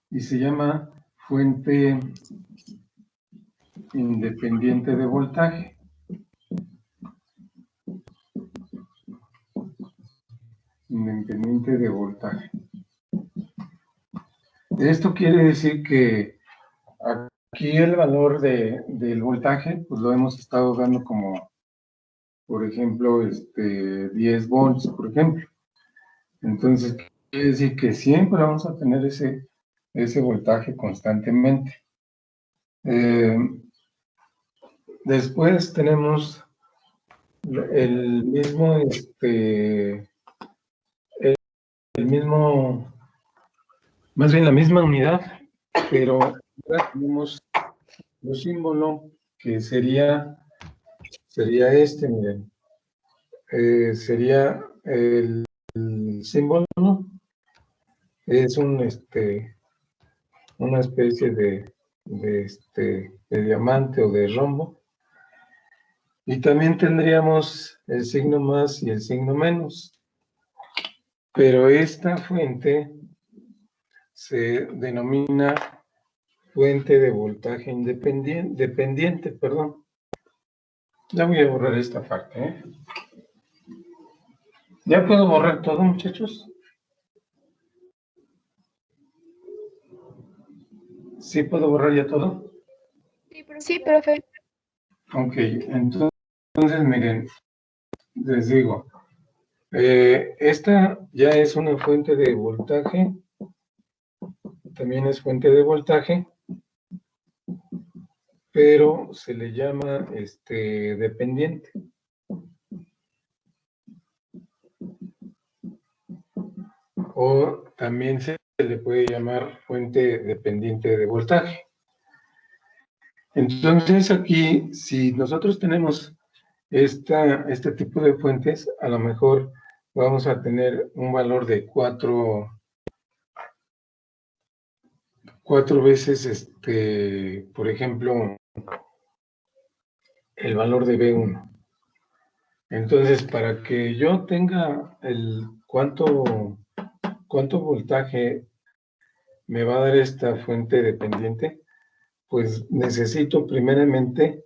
y se llama fuente independiente de voltaje. Independiente de voltaje. Esto quiere decir que aquí el valor del voltaje, pues lo hemos estado dando como, por ejemplo, 10 volts, por ejemplo. Entonces, quiere decir que siempre vamos a tener ese voltaje constantemente. Después tenemos el mismo, más bien la misma unidad, pero ahora tenemos un símbolo que sería miren. Sería el símbolo, es una especie de diamante o de rombo. Y también tendríamos el signo más y el signo menos. Pero esta fuente se denomina fuente de voltaje dependiente, perdón. Ya voy a borrar esta parte, ¿eh? ¿Ya puedo borrar todo, muchachos? ¿Sí puedo borrar ya todo? Sí, profe. Ok, entonces miren, les digo, esta ya es una fuente de voltaje, también es fuente de voltaje, pero se le llama dependiente. O también se le puede llamar fuente dependiente de voltaje. Entonces aquí, si nosotros tenemos este tipo de fuentes, a lo mejor vamos a tener un valor de 4 veces, por ejemplo, el valor de B1. Entonces, para que yo tenga cuánto voltaje me va a dar esta fuente dependiente, pues necesito primeramente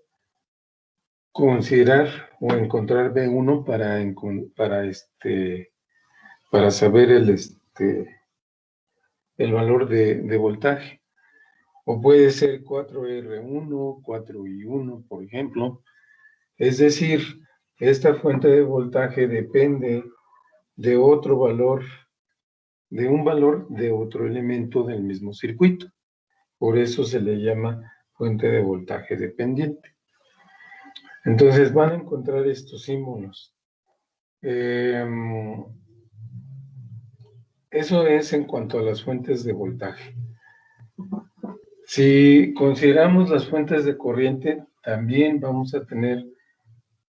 considerar o encontrar B1 para saber el valor de voltaje. O puede ser 4R1, 4I1, por ejemplo. Es decir, esta fuente de voltaje depende de un valor de otro elemento del mismo circuito. Por eso se le llama fuente de voltaje dependiente. Entonces van a encontrar estos símbolos. Eso es en cuanto a las fuentes de voltaje. Si consideramos las fuentes de corriente, también vamos a tener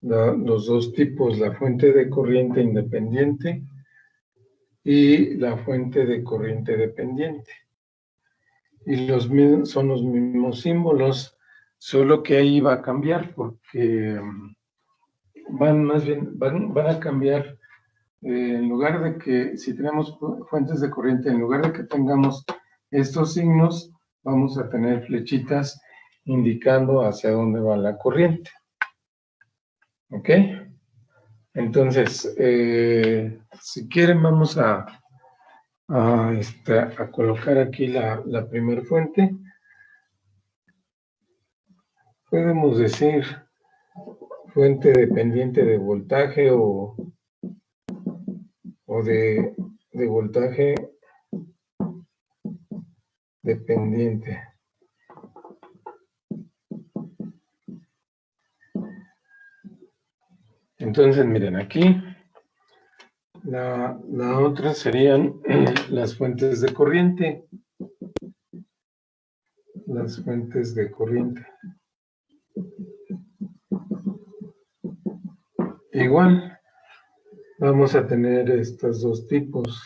los dos tipos, la fuente de corriente independiente y la fuente de corriente dependiente. Y son los mismos símbolos, solo que ahí va a cambiar porque van a cambiar. En lugar de que, si tenemos fuentes de corriente, en lugar de que tengamos estos signos, vamos a tener flechitas indicando hacia dónde va la corriente. ¿Ok? Entonces, si quieren, vamos a colocar aquí la primera fuente. Podemos decir fuente dependiente de voltaje o de voltaje dependiente. Entonces, miren, aquí la otra serían las fuentes de corriente. Las fuentes de corriente. Igual, vamos a tener estos dos tipos.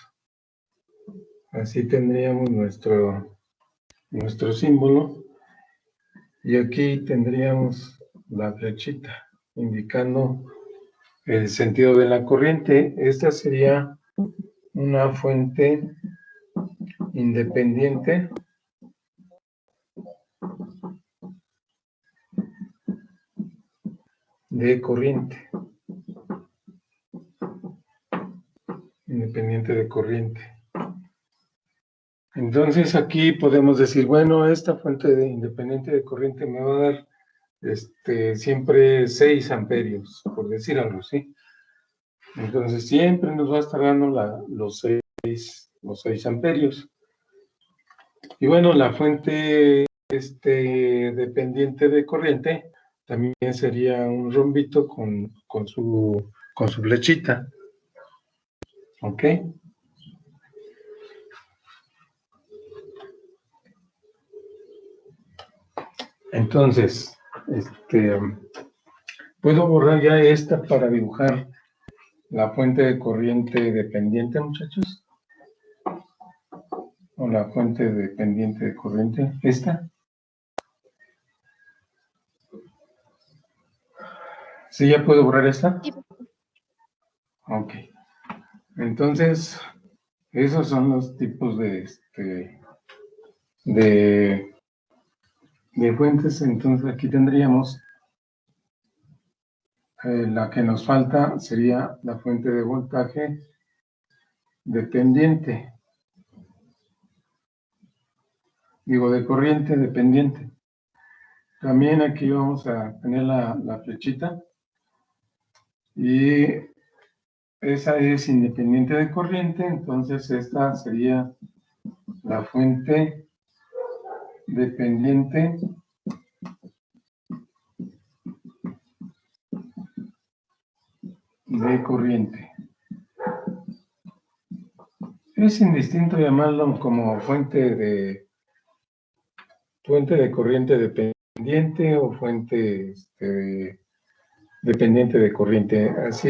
Así tendríamos nuestro símbolo. Y aquí tendríamos la flechita indicando el sentido de la corriente. Esta sería una fuente independiente de corriente. Independiente de corriente. Entonces aquí podemos decir, bueno, esta fuente independiente de corriente me va a dar siempre 6 amperios, por decir algo, ¿sí? Entonces siempre nos va a estar dando los 6 amperios. Y bueno, la fuente dependiente de corriente también sería un rombito con su flechita. ¿Ok? Entonces, puedo borrar ya esta para dibujar la fuente de corriente dependiente, muchachos. O la fuente dependiente de corriente, esta. ¿Sí ya puedo borrar esta? Ok. Entonces, esos son los tipos de fuentes. Entonces aquí tendríamos la que nos falta sería la fuente de voltaje dependiente. Digo, de corriente dependiente. También aquí vamos a tener la flechita. Y esa es independiente de corriente, entonces esta sería la fuente dependiente de corriente. Es indistinto llamarlo como fuente de corriente dependiente o fuente dependiente de corriente. Así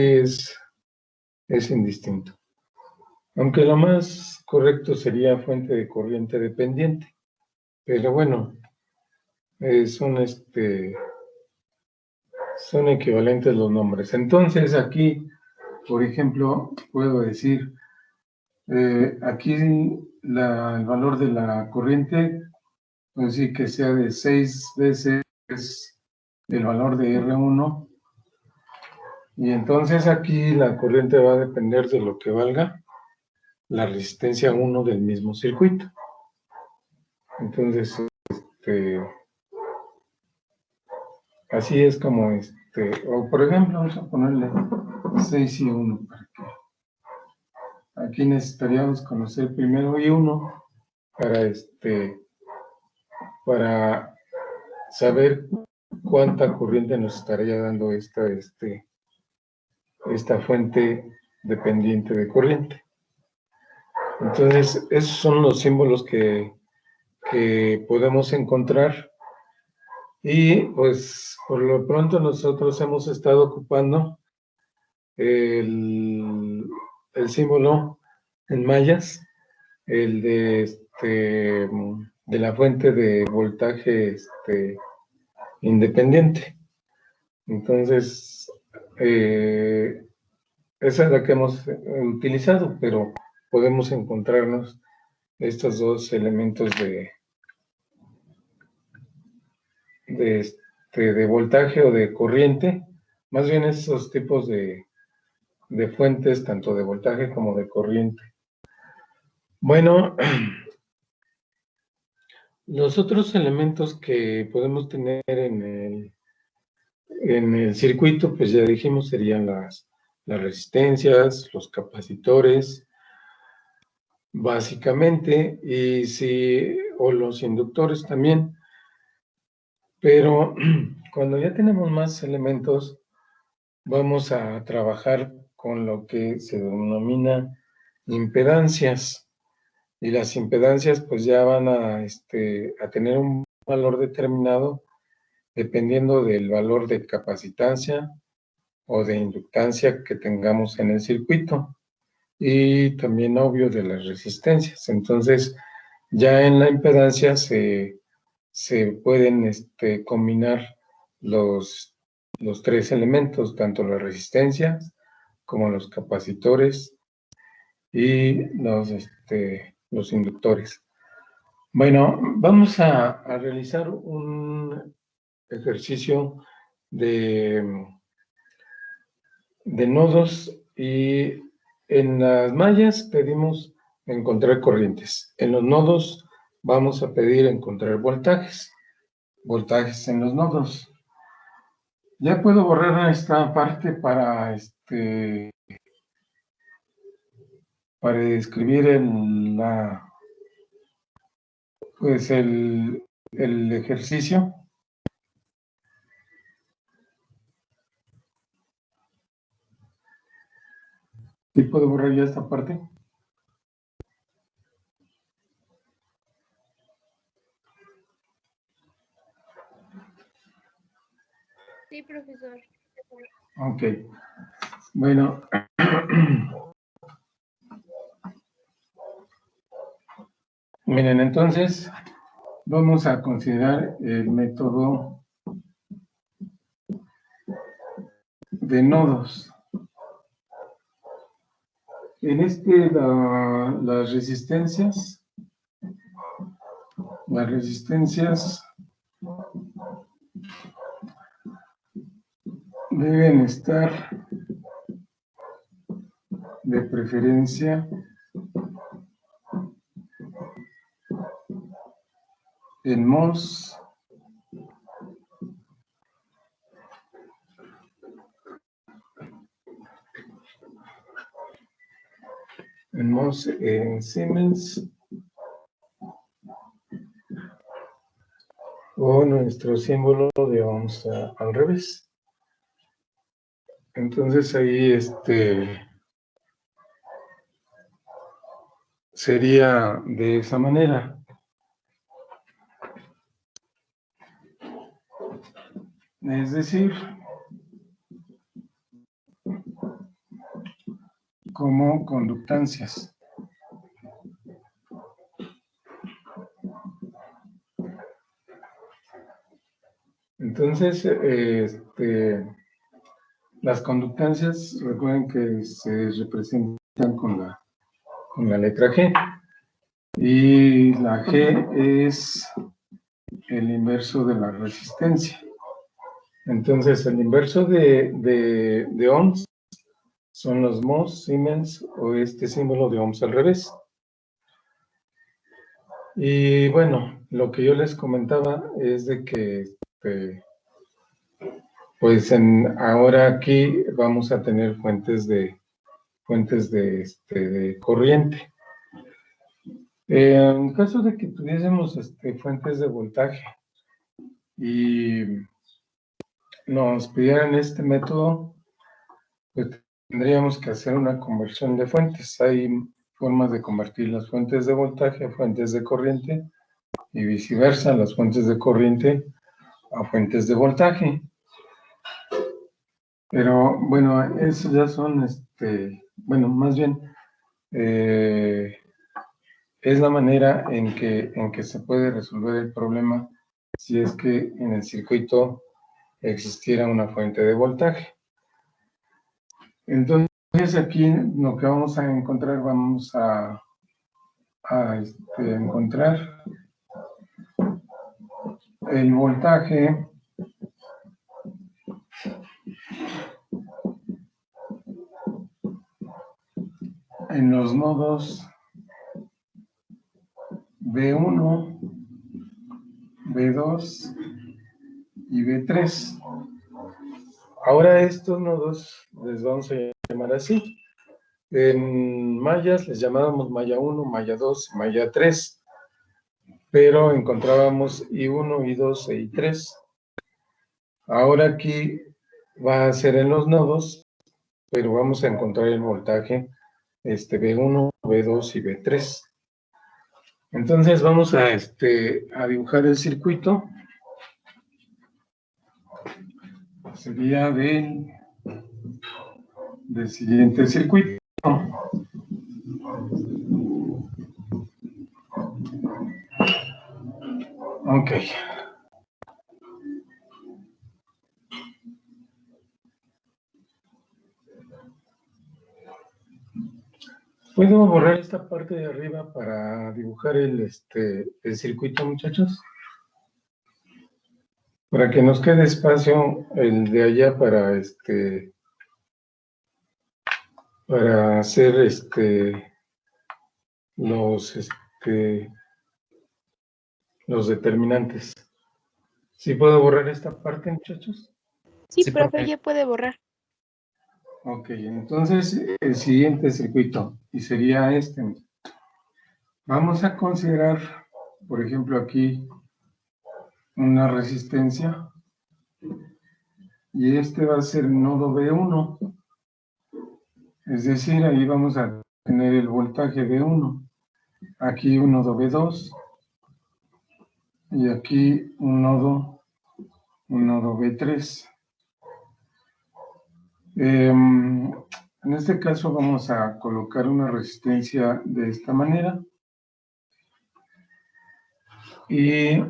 es indistinto. Aunque lo más correcto sería fuente de corriente dependiente. Pero bueno, son equivalentes los nombres. Entonces aquí, por ejemplo, puedo decir, aquí el valor de la corriente, puedo decir que sea de 6 veces el valor de R1. Y entonces aquí la corriente va a depender de lo que valga la resistencia 1 del mismo circuito. Entonces, así es como o por ejemplo, vamos a ponerle 6 y 1 para que aquí necesitaríamos conocer primero I1 para para saber cuánta corriente nos estaría dando esta fuente dependiente de corriente. Entonces, esos son los símbolos que podemos encontrar. Y pues por lo pronto nosotros hemos estado ocupando el símbolo en mayas, el de la fuente de voltaje independiente. Entonces, esa es la que hemos utilizado, pero podemos encontrarnos estos dos elementos de voltaje o de corriente, más bien esos tipos de fuentes, tanto de voltaje como de corriente. Bueno, los otros elementos que podemos tener en el circuito, pues ya dijimos, serían las resistencias, los capacitores, básicamente, o los inductores también. Pero cuando ya tenemos más elementos, vamos a trabajar con lo que se denomina impedancias. Y las impedancias pues ya van a tener un valor determinado dependiendo del valor de capacitancia o de inductancia que tengamos en el circuito. Y también, obvio, de las resistencias. Entonces, ya en la impedancia se pueden combinar los tres elementos, tanto las resistencias como los capacitores y los inductores. Bueno, vamos a realizar un ejercicio de nodos, y en las mallas pedimos encontrar corrientes. En los nodos vamos a pedir encontrar voltajes en los nodos. Ya puedo borrar esta parte para escribir el ejercicio. ¿Sí puedo borrar ya esta parte? Sí, profesor. Ok. Bueno. Miren, entonces vamos a considerar el método de nodos. En las resistencias deben estar de preferencia en MOS en Siemens, o nuestro símbolo de ohms al revés. Entonces ahí sería de esa manera. Es decir, como conductancias. Entonces, las conductancias, recuerden que se representan con la letra G. Y la G es el inverso de la resistencia. Entonces, el inverso de ohms son los MOS, Siemens, o este símbolo de ohms al revés. Y bueno, lo que yo les comentaba es de que pues ahora aquí vamos a tener fuentes de corriente. En caso de que tuviésemos fuentes de voltaje y nos pidieran este método, pues tendríamos que hacer una conversión de fuentes. Hay formas de convertir las fuentes de voltaje a fuentes de corriente y viceversa, las fuentes de corriente a fuentes de voltaje. Pero bueno, eso ya son, bueno, más bien es la manera en que se puede resolver el problema si es que en el circuito existiera una fuente de voltaje. Entonces aquí lo que vamos a encontrar, vamos a encontrar el voltaje en los nodos B1, B2 y B3. Ahora estos nodos les vamos a llamar así. En mayas les llamábamos malla 1, malla 2, malla 3, pero encontrábamos I1, I2 e I3. Ahora aquí va a ser en los nodos, pero vamos a encontrar el voltaje B1, B2 y B3. Entonces vamos a dibujar el circuito. Sería del siguiente circuito. Ok. ¿Puedo borrar esta parte de arriba para dibujar el circuito, muchachos? Para que nos quede espacio el de allá para hacer los determinantes. ¿Sí puedo borrar esta parte, muchachos? Sí, Sí, profe, profe. ya puede borrar. Ok, entonces el siguiente circuito, y sería Vamos a considerar, por ejemplo, aquí una resistencia, y va a ser nodo B1, es decir, ahí vamos a tener el voltaje B1, aquí un nodo B2, y aquí un nodo B3. En este caso vamos a colocar una resistencia de esta manera, y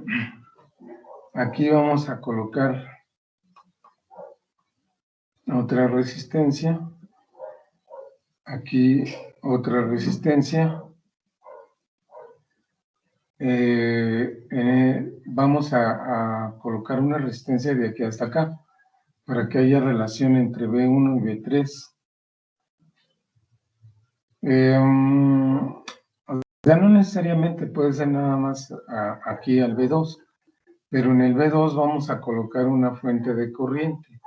aquí vamos a colocar otra resistencia, aquí otra resistencia, vamos a colocar una resistencia de aquí hasta acá, para que haya relación entre B1 y B3. Ya no necesariamente puede ser nada más aquí al B2, pero en el B2 vamos a colocar una fuente de corriente.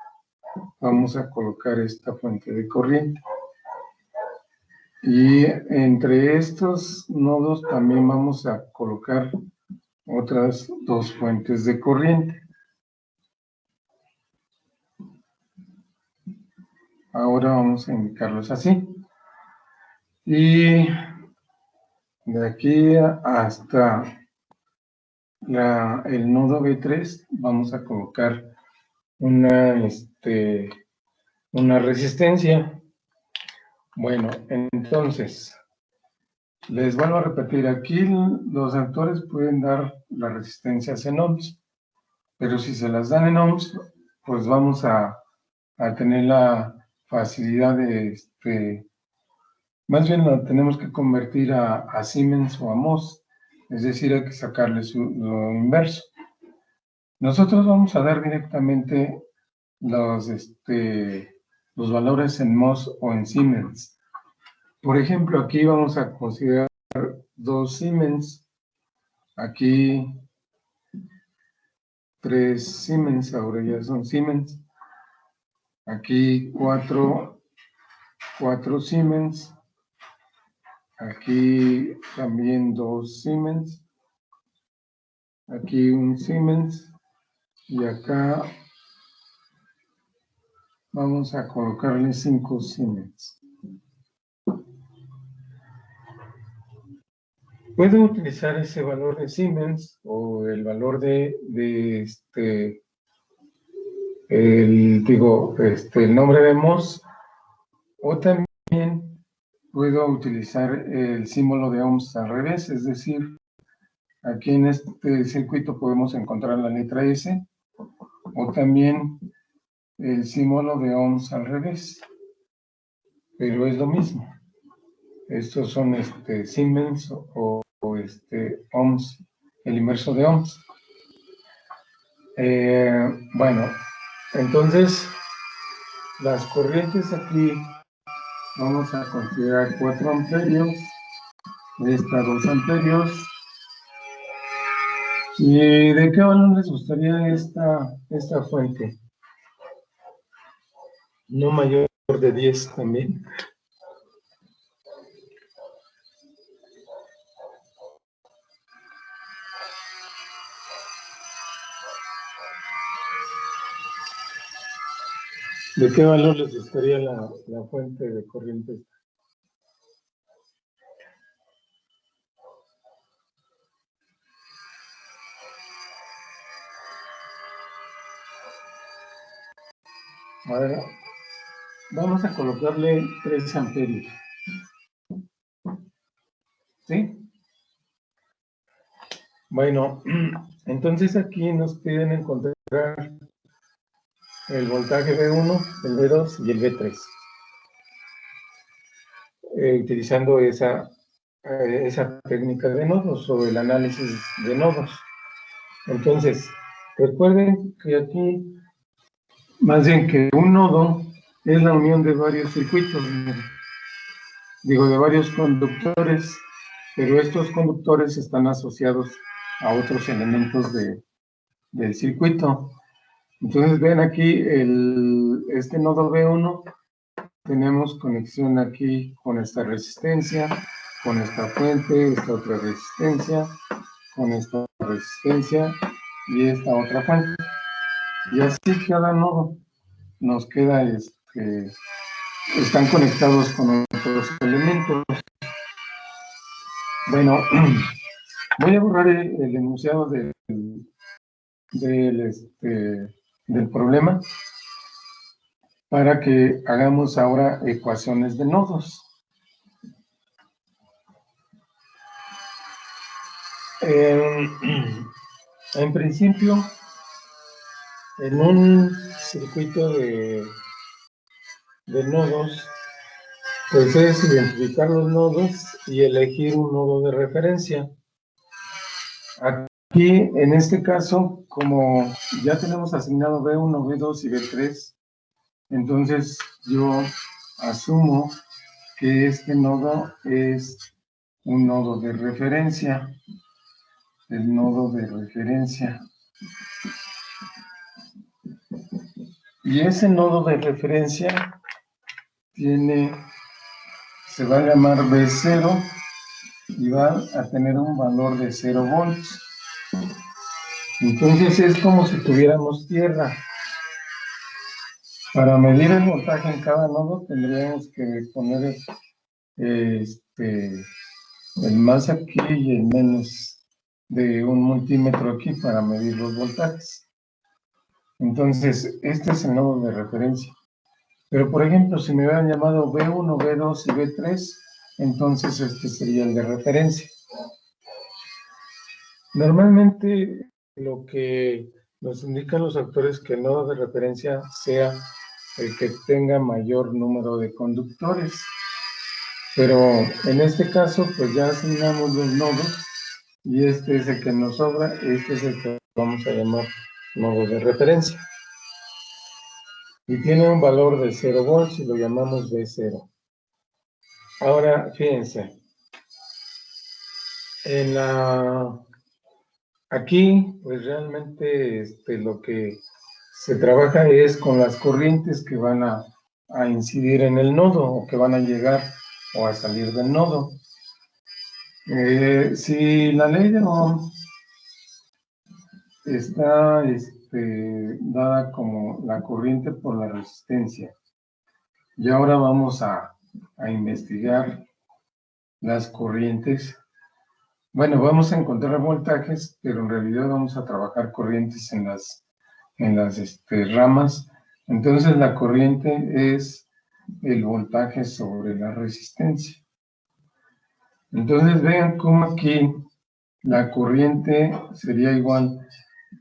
Vamos a colocar esta fuente de corriente. Y entre estos nodos también vamos a colocar otras dos fuentes de corriente. Ahora vamos a indicarlos así. Y de aquí hasta el nodo B3 vamos a colocar una resistencia. Bueno, entonces, les vuelvo a repetir, aquí los autores pueden dar las resistencias en ohms, pero si se las dan en ohms, pues vamos a tener la facilidad de, más bien la tenemos que convertir a Siemens o a Mohs, es decir, hay que sacarle lo inverso. Nosotros vamos a dar directamente los valores en Mohs o en Siemens. Por ejemplo, aquí vamos a considerar 2 Siemens, aquí 3 Siemens, ahora ya son Siemens, aquí 4 Siemens, Aquí también 2 Siemens. Aquí 1 Siemens. Y acá vamos a colocarle 5 Siemens. Puedo utilizar ese valor de Siemens o el valor de el nombre de Morse, o también puedo utilizar el símbolo de ohms al revés, es decir, aquí en este circuito podemos encontrar la letra S, o también el símbolo de ohms al revés, pero es lo mismo. Estos son Siemens o ohms, el inverso de ohms. Bueno, entonces las corrientes aquí vamos a considerar 4 amperios, esta 2 amperios. ¿Y de qué valor les gustaría esta fuente? No mayor de 10 también. ¿De qué valor les gustaría la fuente de corriente? Ahora vamos a colocarle 3 amperios. ¿Sí? Bueno, entonces aquí nos piden encontrar el voltaje B1, el B2 y el B3. Utilizando esa técnica de nodos o el análisis de nodos. Entonces, recuerden que aquí, más bien que un nodo es la unión de varios circuitos, digo, de varios conductores, pero estos conductores están asociados a otros elementos del circuito. Entonces, ven aquí este nodo B1, tenemos conexión aquí con esta resistencia, con esta fuente, esta otra resistencia, con esta resistencia y esta otra fuente. Y así cada nodo nos queda, están conectados con otros elementos. Bueno, voy a borrar el enunciado del problema para que hagamos ahora ecuaciones de nodos. En principio, en un circuito de nodos, pues es identificar los nodos y elegir un nodo de referencia. Aquí, en este caso, como ya tenemos asignado B1, B2 y B3, entonces yo asumo que este nodo es un nodo de referencia. El nodo de referencia. Y ese nodo de referencia se va a llamar B0 y va a tener un valor de 0 volts. Entonces es como si tuviéramos tierra. Para medir el voltaje en cada nodo tendríamos que poner el más aquí y el menos de un multímetro aquí para medir los voltajes. Entonces, este es el nodo de referencia. Pero, por ejemplo, si me hubieran llamado B1, B2 y B3, entonces este sería el de referencia. Normalmente, lo que nos indican los autores que el nodo de referencia sea el que tenga mayor número de conductores. Pero en este caso, pues ya asignamos los nodos y este es el que nos sobra, este es el que vamos a llamar nodo de referencia. Y tiene un valor de 0 volts y lo llamamos B0. Ahora, fíjense. Aquí, pues realmente lo que se trabaja es con las corrientes que van a incidir en el nodo o que van a llegar o a salir del nodo. Si la ley de Ohm está dada como la corriente por la resistencia, y ahora vamos a investigar las corrientes. Bueno, vamos a encontrar voltajes, pero en realidad vamos a trabajar corrientes en las ramas. Entonces la corriente es el voltaje sobre la resistencia. Entonces vean cómo aquí la corriente sería igual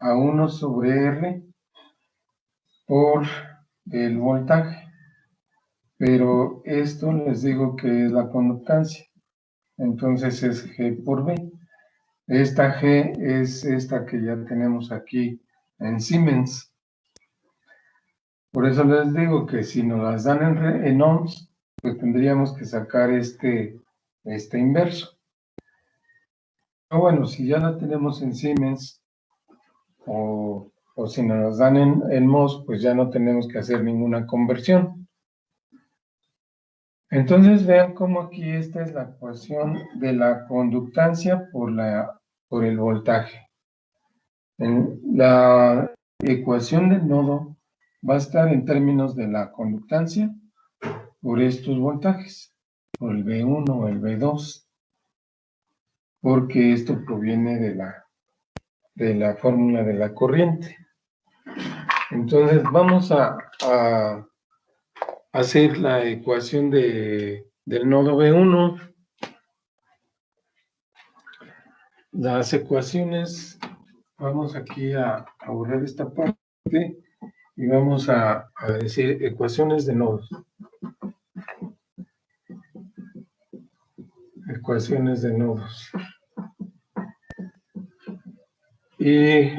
a 1 sobre R por el voltaje. Pero esto les digo que es la conductancia. Entonces es G por B. Esta G es esta que ya tenemos aquí en Siemens. Por eso les digo que si nos las dan en ohms, pues tendríamos que sacar este inverso. Pero bueno, si ya la tenemos en Siemens, o si nos las dan en mhos, pues ya no tenemos que hacer ninguna conversión. Entonces vean cómo aquí esta es la ecuación de la conductancia por el voltaje. La ecuación del nodo va a estar en términos de la conductancia por estos voltajes, por el V1 o el V2, porque esto proviene de la fórmula de la corriente. Entonces vamos a hacer la ecuación del nodo V1. Las ecuaciones, vamos aquí a borrar esta parte y vamos a decir ecuaciones de nodos. Ecuaciones de nodos. Y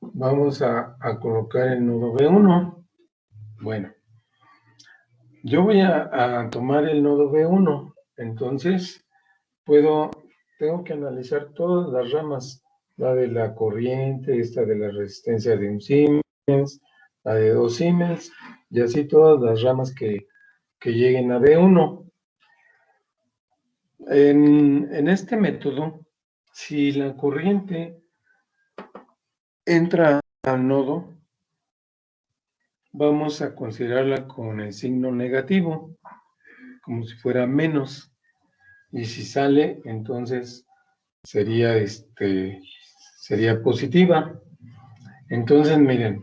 vamos a colocar el nodo V1. Bueno, yo voy a tomar el nodo V1, entonces tengo que analizar todas las ramas, la de la corriente, esta de la resistencia de 1 Siemens, la de 2 Siemens, y así todas las ramas que lleguen a V1. En este método, si la corriente entra al nodo, vamos a considerarla con el signo negativo, como si fuera menos. Y si sale, entonces sería positiva. Entonces, miren,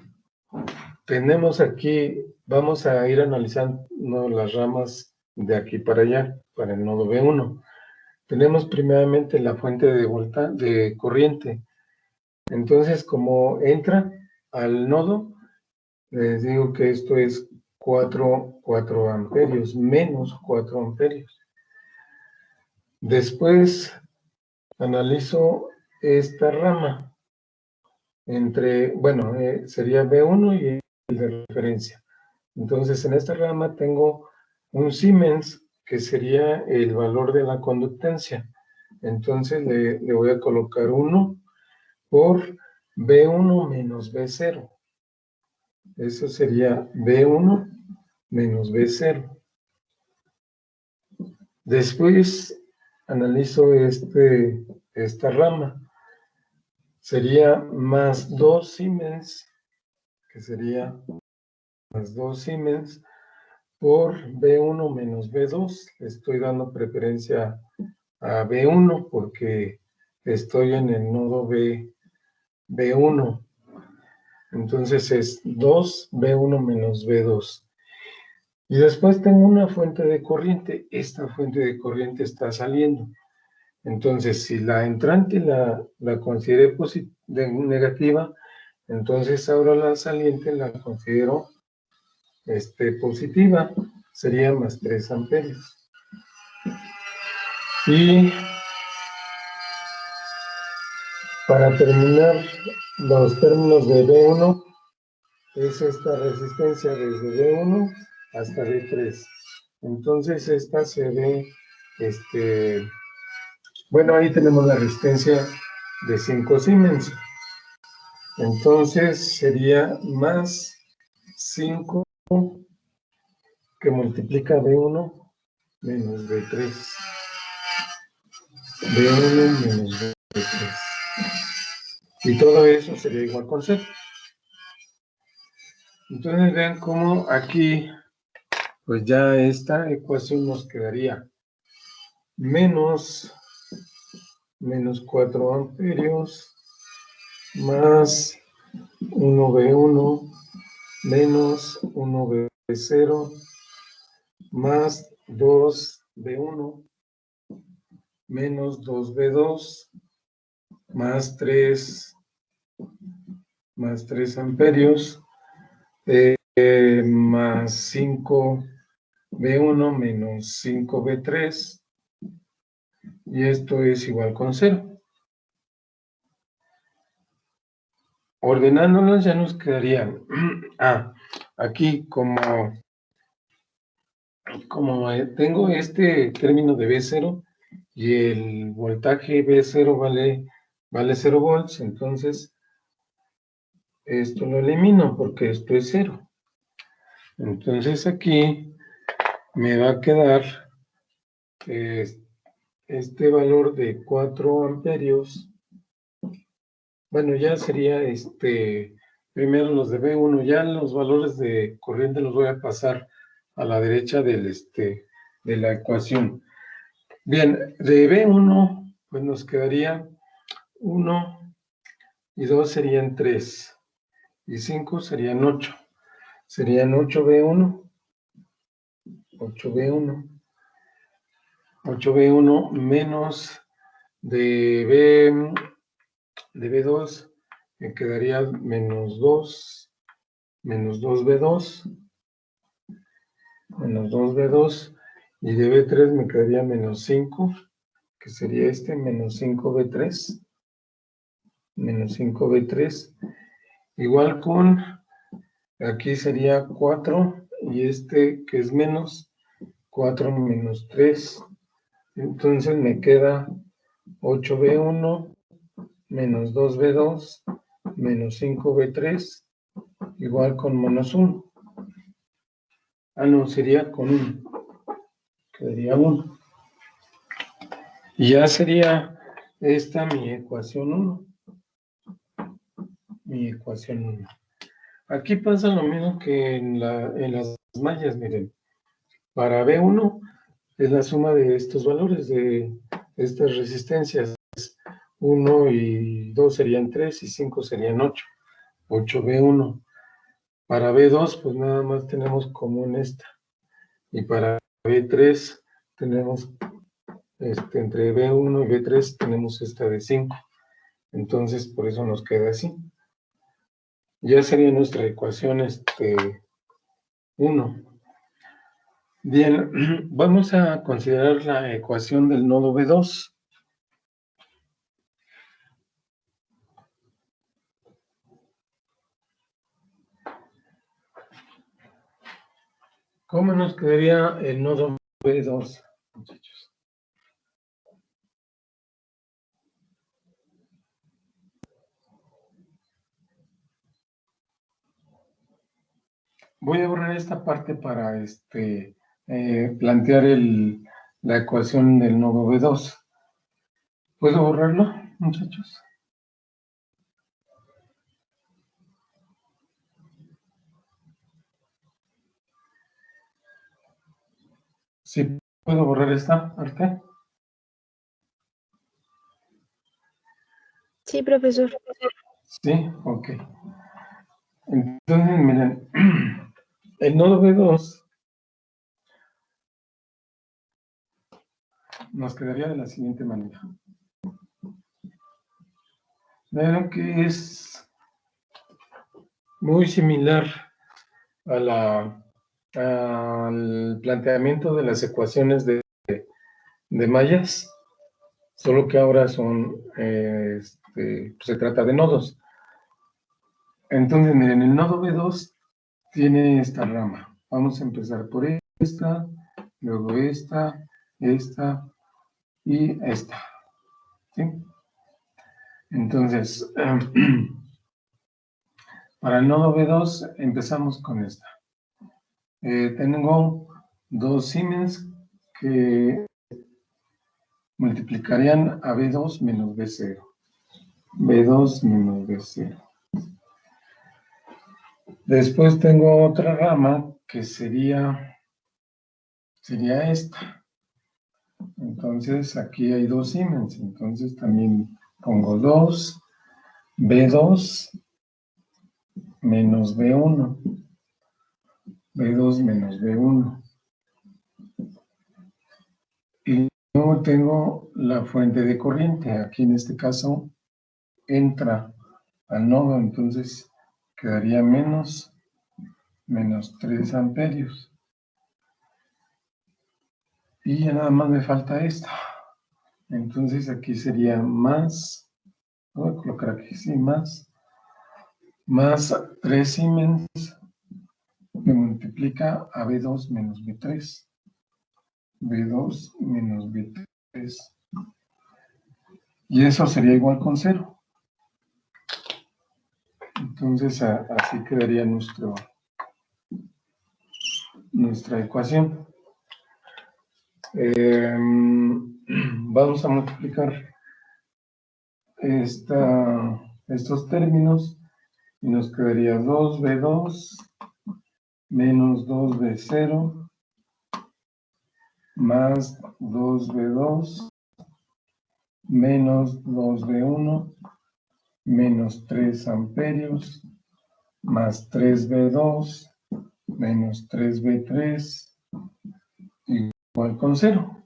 tenemos aquí, vamos a ir analizando las ramas de aquí para allá, para el nodo V1. Tenemos primeramente la fuente de corriente. Entonces, como entra al nodo, les digo que esto es 4 amperios, menos 4 amperios. Después analizo esta rama sería B1 y el de referencia. Entonces, en esta rama tengo un Siemens, que sería el valor de la conductancia. Entonces, le voy a colocar 1 por B1 menos B0. Eso sería B1 menos B0. Después analizo esta rama. Sería más 2 Siemens, que sería más 2 Siemens por B1 menos B2. Le estoy dando preferencia a B1 porque estoy en el nodo B1. Entonces es 2 B1 menos B2. Y después tengo una fuente de corriente. Esta fuente de corriente está saliendo. Entonces, si la entrante la consideré negativa, entonces ahora la saliente la considero positiva. Sería más 3 amperios. Y para terminar los términos de B1, es esta resistencia desde B1 hasta B3. Entonces esta se ve, bueno, ahí tenemos la resistencia de 5 Siemens. Entonces sería más 5 que multiplica B1 menos B3. B1 menos B3. Y todo eso sería igual con 0. Entonces vean cómo aquí, pues ya esta ecuación nos quedaría menos 4 amperios más 1B1 menos 1B0 más 2B1 menos 2B2 más 3 amperios más 5B1 menos 5B3 y esto es igual con 0. Ordenándolos ya nos quedarían, aquí como tengo este término de B0 y el voltaje B0 vale 0 volts, entonces esto lo elimino porque esto es 0. Entonces aquí me va a quedar este valor de 4 amperios. Bueno, ya sería primero los de B1, ya los valores de corriente los voy a pasar a la derecha de la ecuación. Bien, de B1, pues nos quedaría 1 y 2 serían 3, y 5 serían 8. Serían 8B1 menos de B2, me quedaría menos 2B2, y de B3 me quedaría menos 5, que sería menos 5B3, igual con, aquí sería 4, y que es menos, 4 menos 3, entonces me queda 8B1 menos 2B2 menos 5B3 igual con menos 1. No, sería con 1. Quedaría 1. Y ya sería esta mi ecuación 1. Aquí pasa lo mismo que en las mallas, miren. Para B1 es la suma de estos valores, de estas resistencias. 1 y 2 serían 3 y 5 serían 8. 8B1. Para B2, pues nada más tenemos común esta. Y para B3 tenemos, entre B1 y B3 tenemos esta de 5. Entonces, por eso nos queda así. Ya sería nuestra ecuación 1. Bien, vamos a considerar la ecuación del nodo B2. ¿Cómo nos quedaría el nodo B2, muchachos? Voy a borrar esta parte para plantear la ecuación del nodo B2. ¿Puedo borrarlo, muchachos? Sí, ¿puedo borrar esta parte? Sí, profesor. Sí, ok. Entonces, miren, el nodo B2 nos quedaría de la siguiente manera. Vean que es muy similar al planteamiento de las ecuaciones de mallas, solo que ahora se trata de nodos. Entonces, miren, el nodo B2 tiene esta rama. Vamos a empezar por esta, luego esta y esta. ¿Sí? Entonces, para el nodo B2 empezamos con esta. Tengo 2 Siemens que multiplicarían a B2 menos B0. B2 menos B0. Después tengo otra rama que sería esta. Entonces aquí hay 2 Siemens. Entonces también pongo 2, B2 menos B1. B2 menos B1. Y luego tengo la fuente de corriente. Aquí en este caso entra al nodo, entonces quedaría menos 3 amperios. Y ya nada más me falta esta. Entonces aquí sería más, voy a colocar aquí, sí, más 3 Siemens me multiplica a B2 menos B3. B2 menos B3. Y eso sería igual con 0. Entonces así quedaría nuestra ecuación. Vamos a multiplicar estos términos y nos quedaría 2B2 menos 2B0 más 2B2 menos 2B1 menos 3 amperios más 3B2 menos 3B3 igual con 0.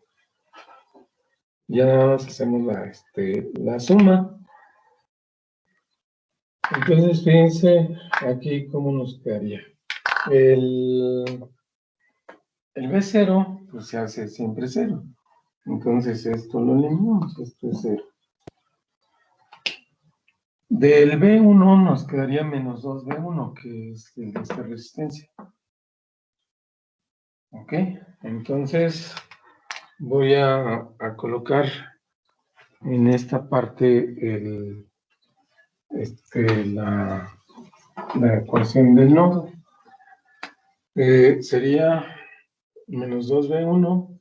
Ya nada más hacemos la suma. Entonces, fíjense aquí cómo nos quedaría. El B0, pues se hace siempre 0. Entonces, esto lo eliminamos, esto es 0. Del B1 nos quedaría menos 2B1, que es el de esta resistencia. Ok, entonces voy a colocar en esta parte la ecuación del nodo. Sería menos 2B1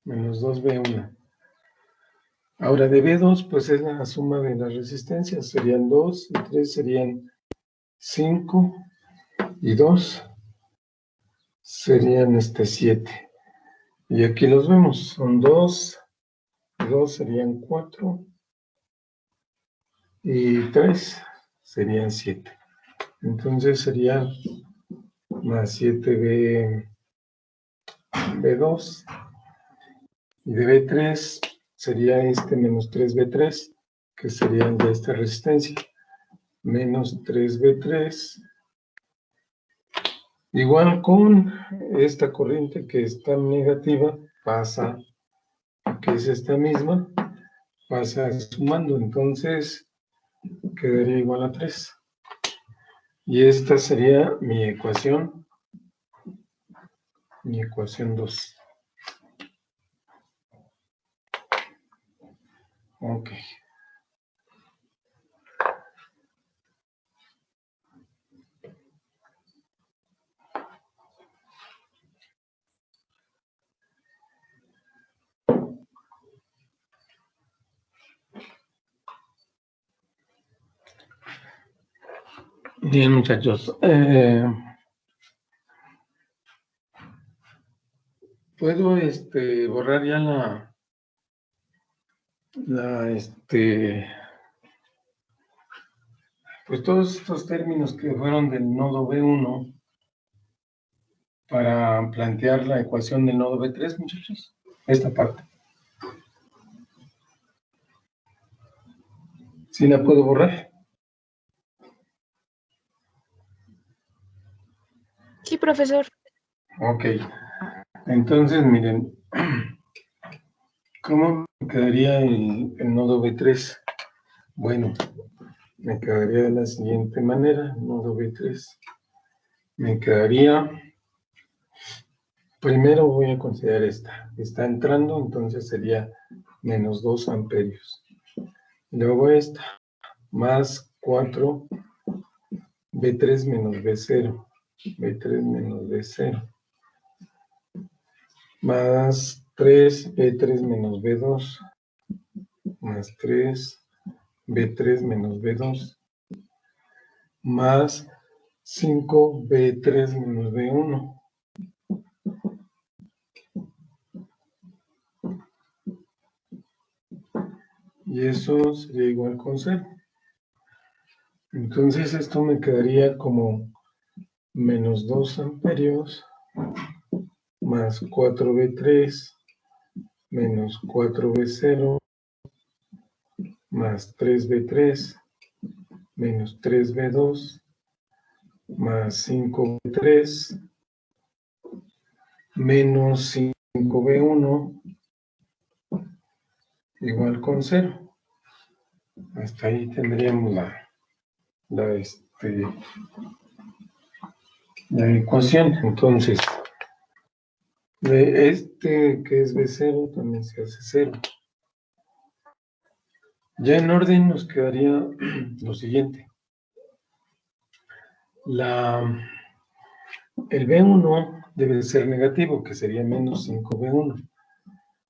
menos 2B1. Ahora de B2 pues es la suma de las resistencias, serían 2 y 3 serían 5 y 2 serían 7. Y aquí los vemos, son 2 y 2 serían 4 y 3 serían 7. Entonces sería más 7B2 y de B3 sería menos 3B3, que sería de esta resistencia, menos 3B3, igual con esta corriente que está negativa, pasa, que es esta misma, pasa sumando, entonces quedaría igual a 3. Y esta sería mi ecuación 2. Ok. Bien, muchachos. Puedo borrar ya pues todos estos términos que fueron del nodo B1 para plantear la ecuación del nodo B3, muchachos. Esta parte. ¿Sí la puedo borrar? Sí, profesor. Ok. Entonces, miren, ¿cómo me quedaría el nodo B3? Bueno, me quedaría de la siguiente manera, nodo B3. Me quedaría, primero voy a considerar esta. Está entrando, entonces sería menos 2 amperios. Luego esta, más 4 B3 menos B0. B3 menos B0. más 3B3 menos B2, más 3B3 menos B2, más 5B3 menos B1. Y eso sería igual con 0. Entonces esto me quedaría como menos 2 amperios más 4B3 menos 4B0 más 3B3 menos 3B2 más 5B3 menos 5B1 igual con 0. Hasta ahí tendríamos la ecuación. Entonces, de este que es B0 también se hace 0. Ya en orden nos quedaría lo siguiente. El B1 debe ser negativo, que sería menos 5B1.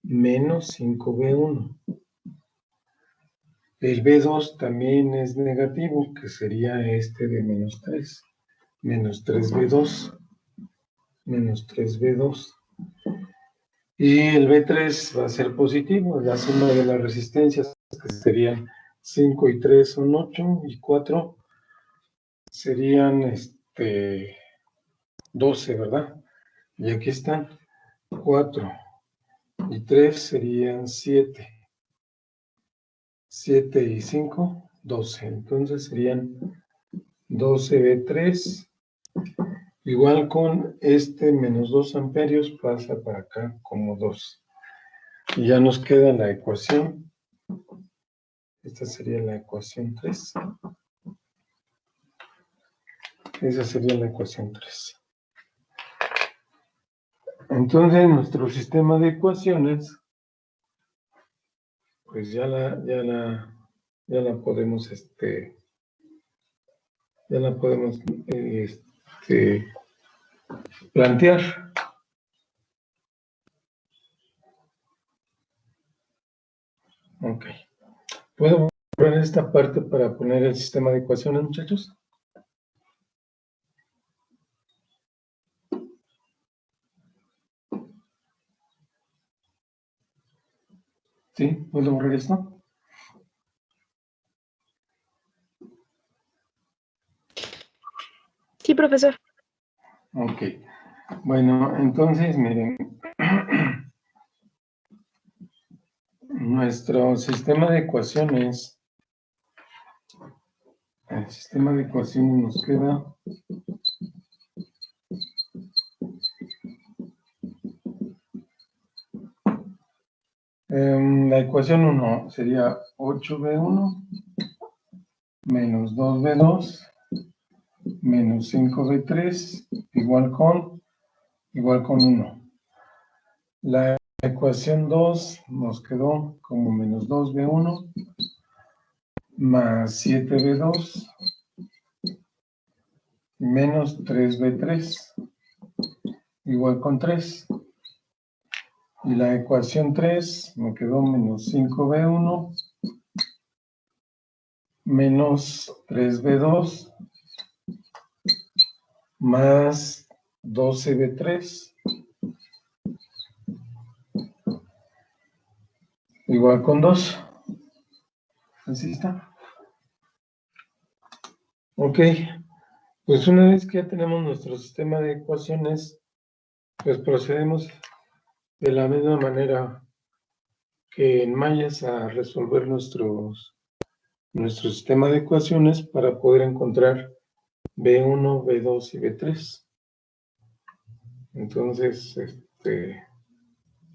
Menos 5B1. El B2 también es negativo, que sería este de menos 3. Menos 3B2. Menos 3B2. Y el B3 va a ser positivo, la suma de las resistencias, que serían 5 y 3 son 8, y 4 serían 12, ¿verdad? Y aquí están 4 y 3 serían 7. 7 y 5, 12. Entonces serían 12B3. Igual con menos 2 amperios pasa para acá como 2. Y ya nos queda la ecuación. Esta sería la ecuación 3. Esa sería la ecuación 3. Entonces, nuestro sistema de ecuaciones, pues ya la podemos, plantear. Ok. ¿Puedo borrar esta parte para poner el sistema de ecuaciones, muchachos? ¿Sí? ¿Puedo borrar esto? Sí, profesor. Ok. Bueno, entonces, miren. Nuestro sistema de ecuaciones. El sistema de ecuaciones nos queda. La ecuación 1 sería 8B1 menos 2B2 menos 5B3 igual con 1. La ecuación 2 nos quedó como menos 2B1 más 7B2 menos 3B3 igual con 3. Y la ecuación 3 me quedó menos 5B1 menos 3B2 más 12B3 igual con 2. Así está. Ok. Pues una vez que ya tenemos nuestro sistema de ecuaciones, pues procedemos de la misma manera que en Mayas a resolver nuestro sistema de ecuaciones para poder encontrar B1, B2 y B3. Entonces,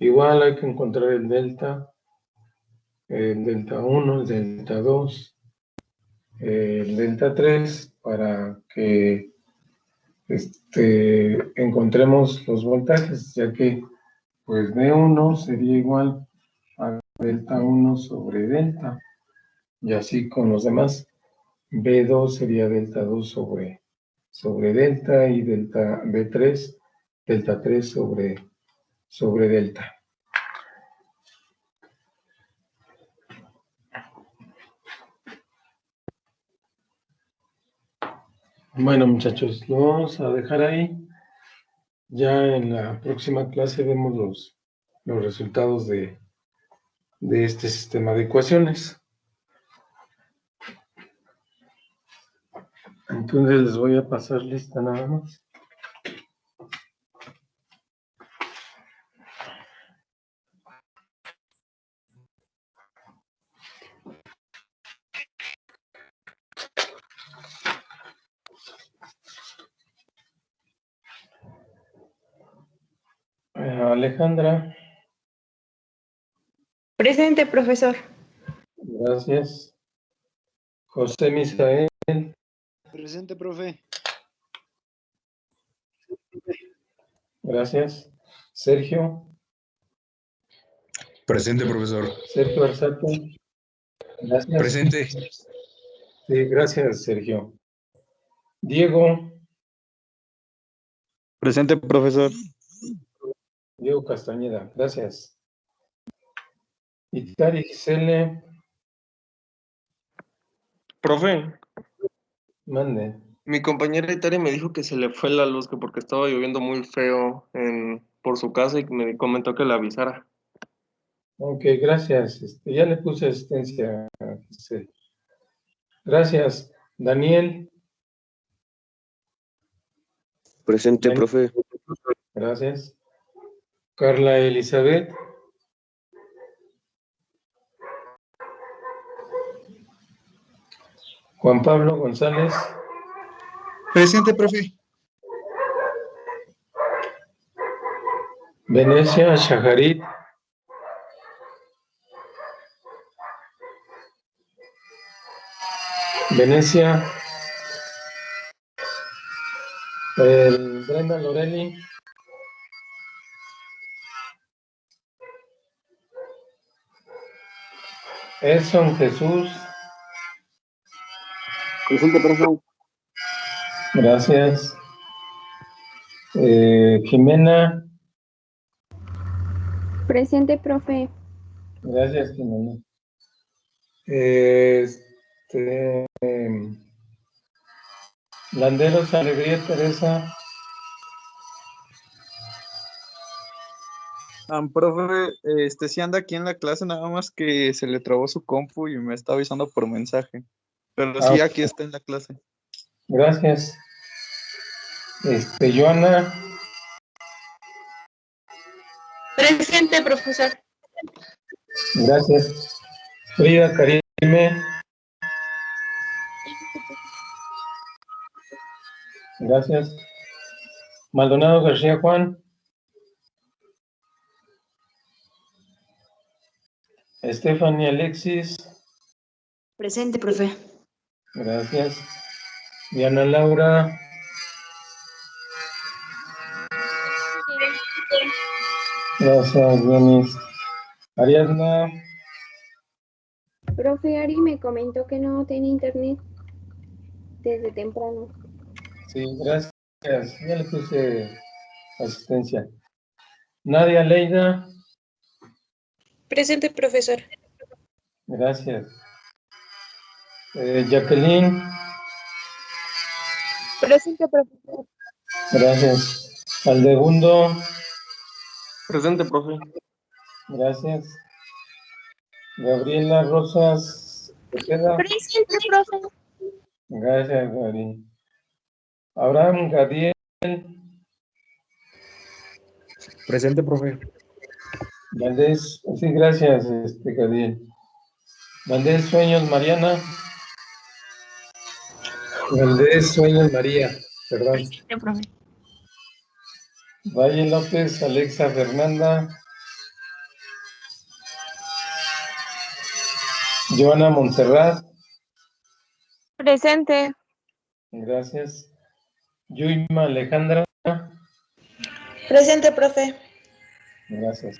igual hay que encontrar el delta 1, el delta 2, el delta 3 para que encontremos los voltajes, ya que pues B1 sería igual a delta 1 sobre delta, y así con los demás. B2 sería delta 2 sobre delta, y delta B3, delta 3 sobre sobre delta. Bueno, muchachos, lo vamos a dejar ahí. Ya en la próxima clase vemos los resultados de este sistema de ecuaciones. Entonces les voy a pasar lista nada más. Alejandra, Presente, profesor. gracias. José Misael, Presente, profe. gracias. Sergio, Presente, profesor. Sergio Arsato, gracias. Presente. Sí, gracias, Sergio. Diego, Presente, profesor. Diego Castañeda, gracias. Itari Gisele, Profe, mande. mi compañera Italia me dijo que se le fue la luz, que porque estaba lloviendo muy feo por su casa y me comentó que le avisara. Ok, gracias. Ya le puse asistencia a Giselle. Gracias. Daniel, Presente, Daniel, profe. gracias. Carla Elizabeth. Juan Pablo González. Presente, profe. Venecia Shaharit. Venecia. Brenda Lorelli. Edson Jesús. Presente, profe. Gracias. Jimena. Presente, profe. Gracias, Jimena. Landeros Alegría Teresa. Profe, sí anda aquí en la clase, nada más que se le trabó su compu y me está avisando por mensaje. Pero sí, aquí está en la clase. Gracias. Joana. Presente, profesor. Gracias. Frida Karime. Gracias. Maldonado García Juan. Stephanie Alexis. Presente, profe. Gracias. Diana Laura. Gracias, Denis. Ariadna. Profe Ari me comentó que no tiene internet desde temprano. Sí, gracias. Ya le puse asistencia. Nadia Leida. Presente, profesor. Gracias. Jacqueline. Presente, profesor. Gracias. Aldegundo. Presente, profe. Gracias. Gabriela Rosas. Tejeda. Presente, profe. Gracias, Gary. Abraham Gadiel. Presente, profe. Valdés. Sí, gracias, Gadiel. Valdés Sueños Mariana. Valdés Sueños María. Perdón. Presente, profe. Valle López Alexa Fernanda. Joana Montserrat. Presente. Gracias. Yuima Alejandra. Presente, profe. Gracias.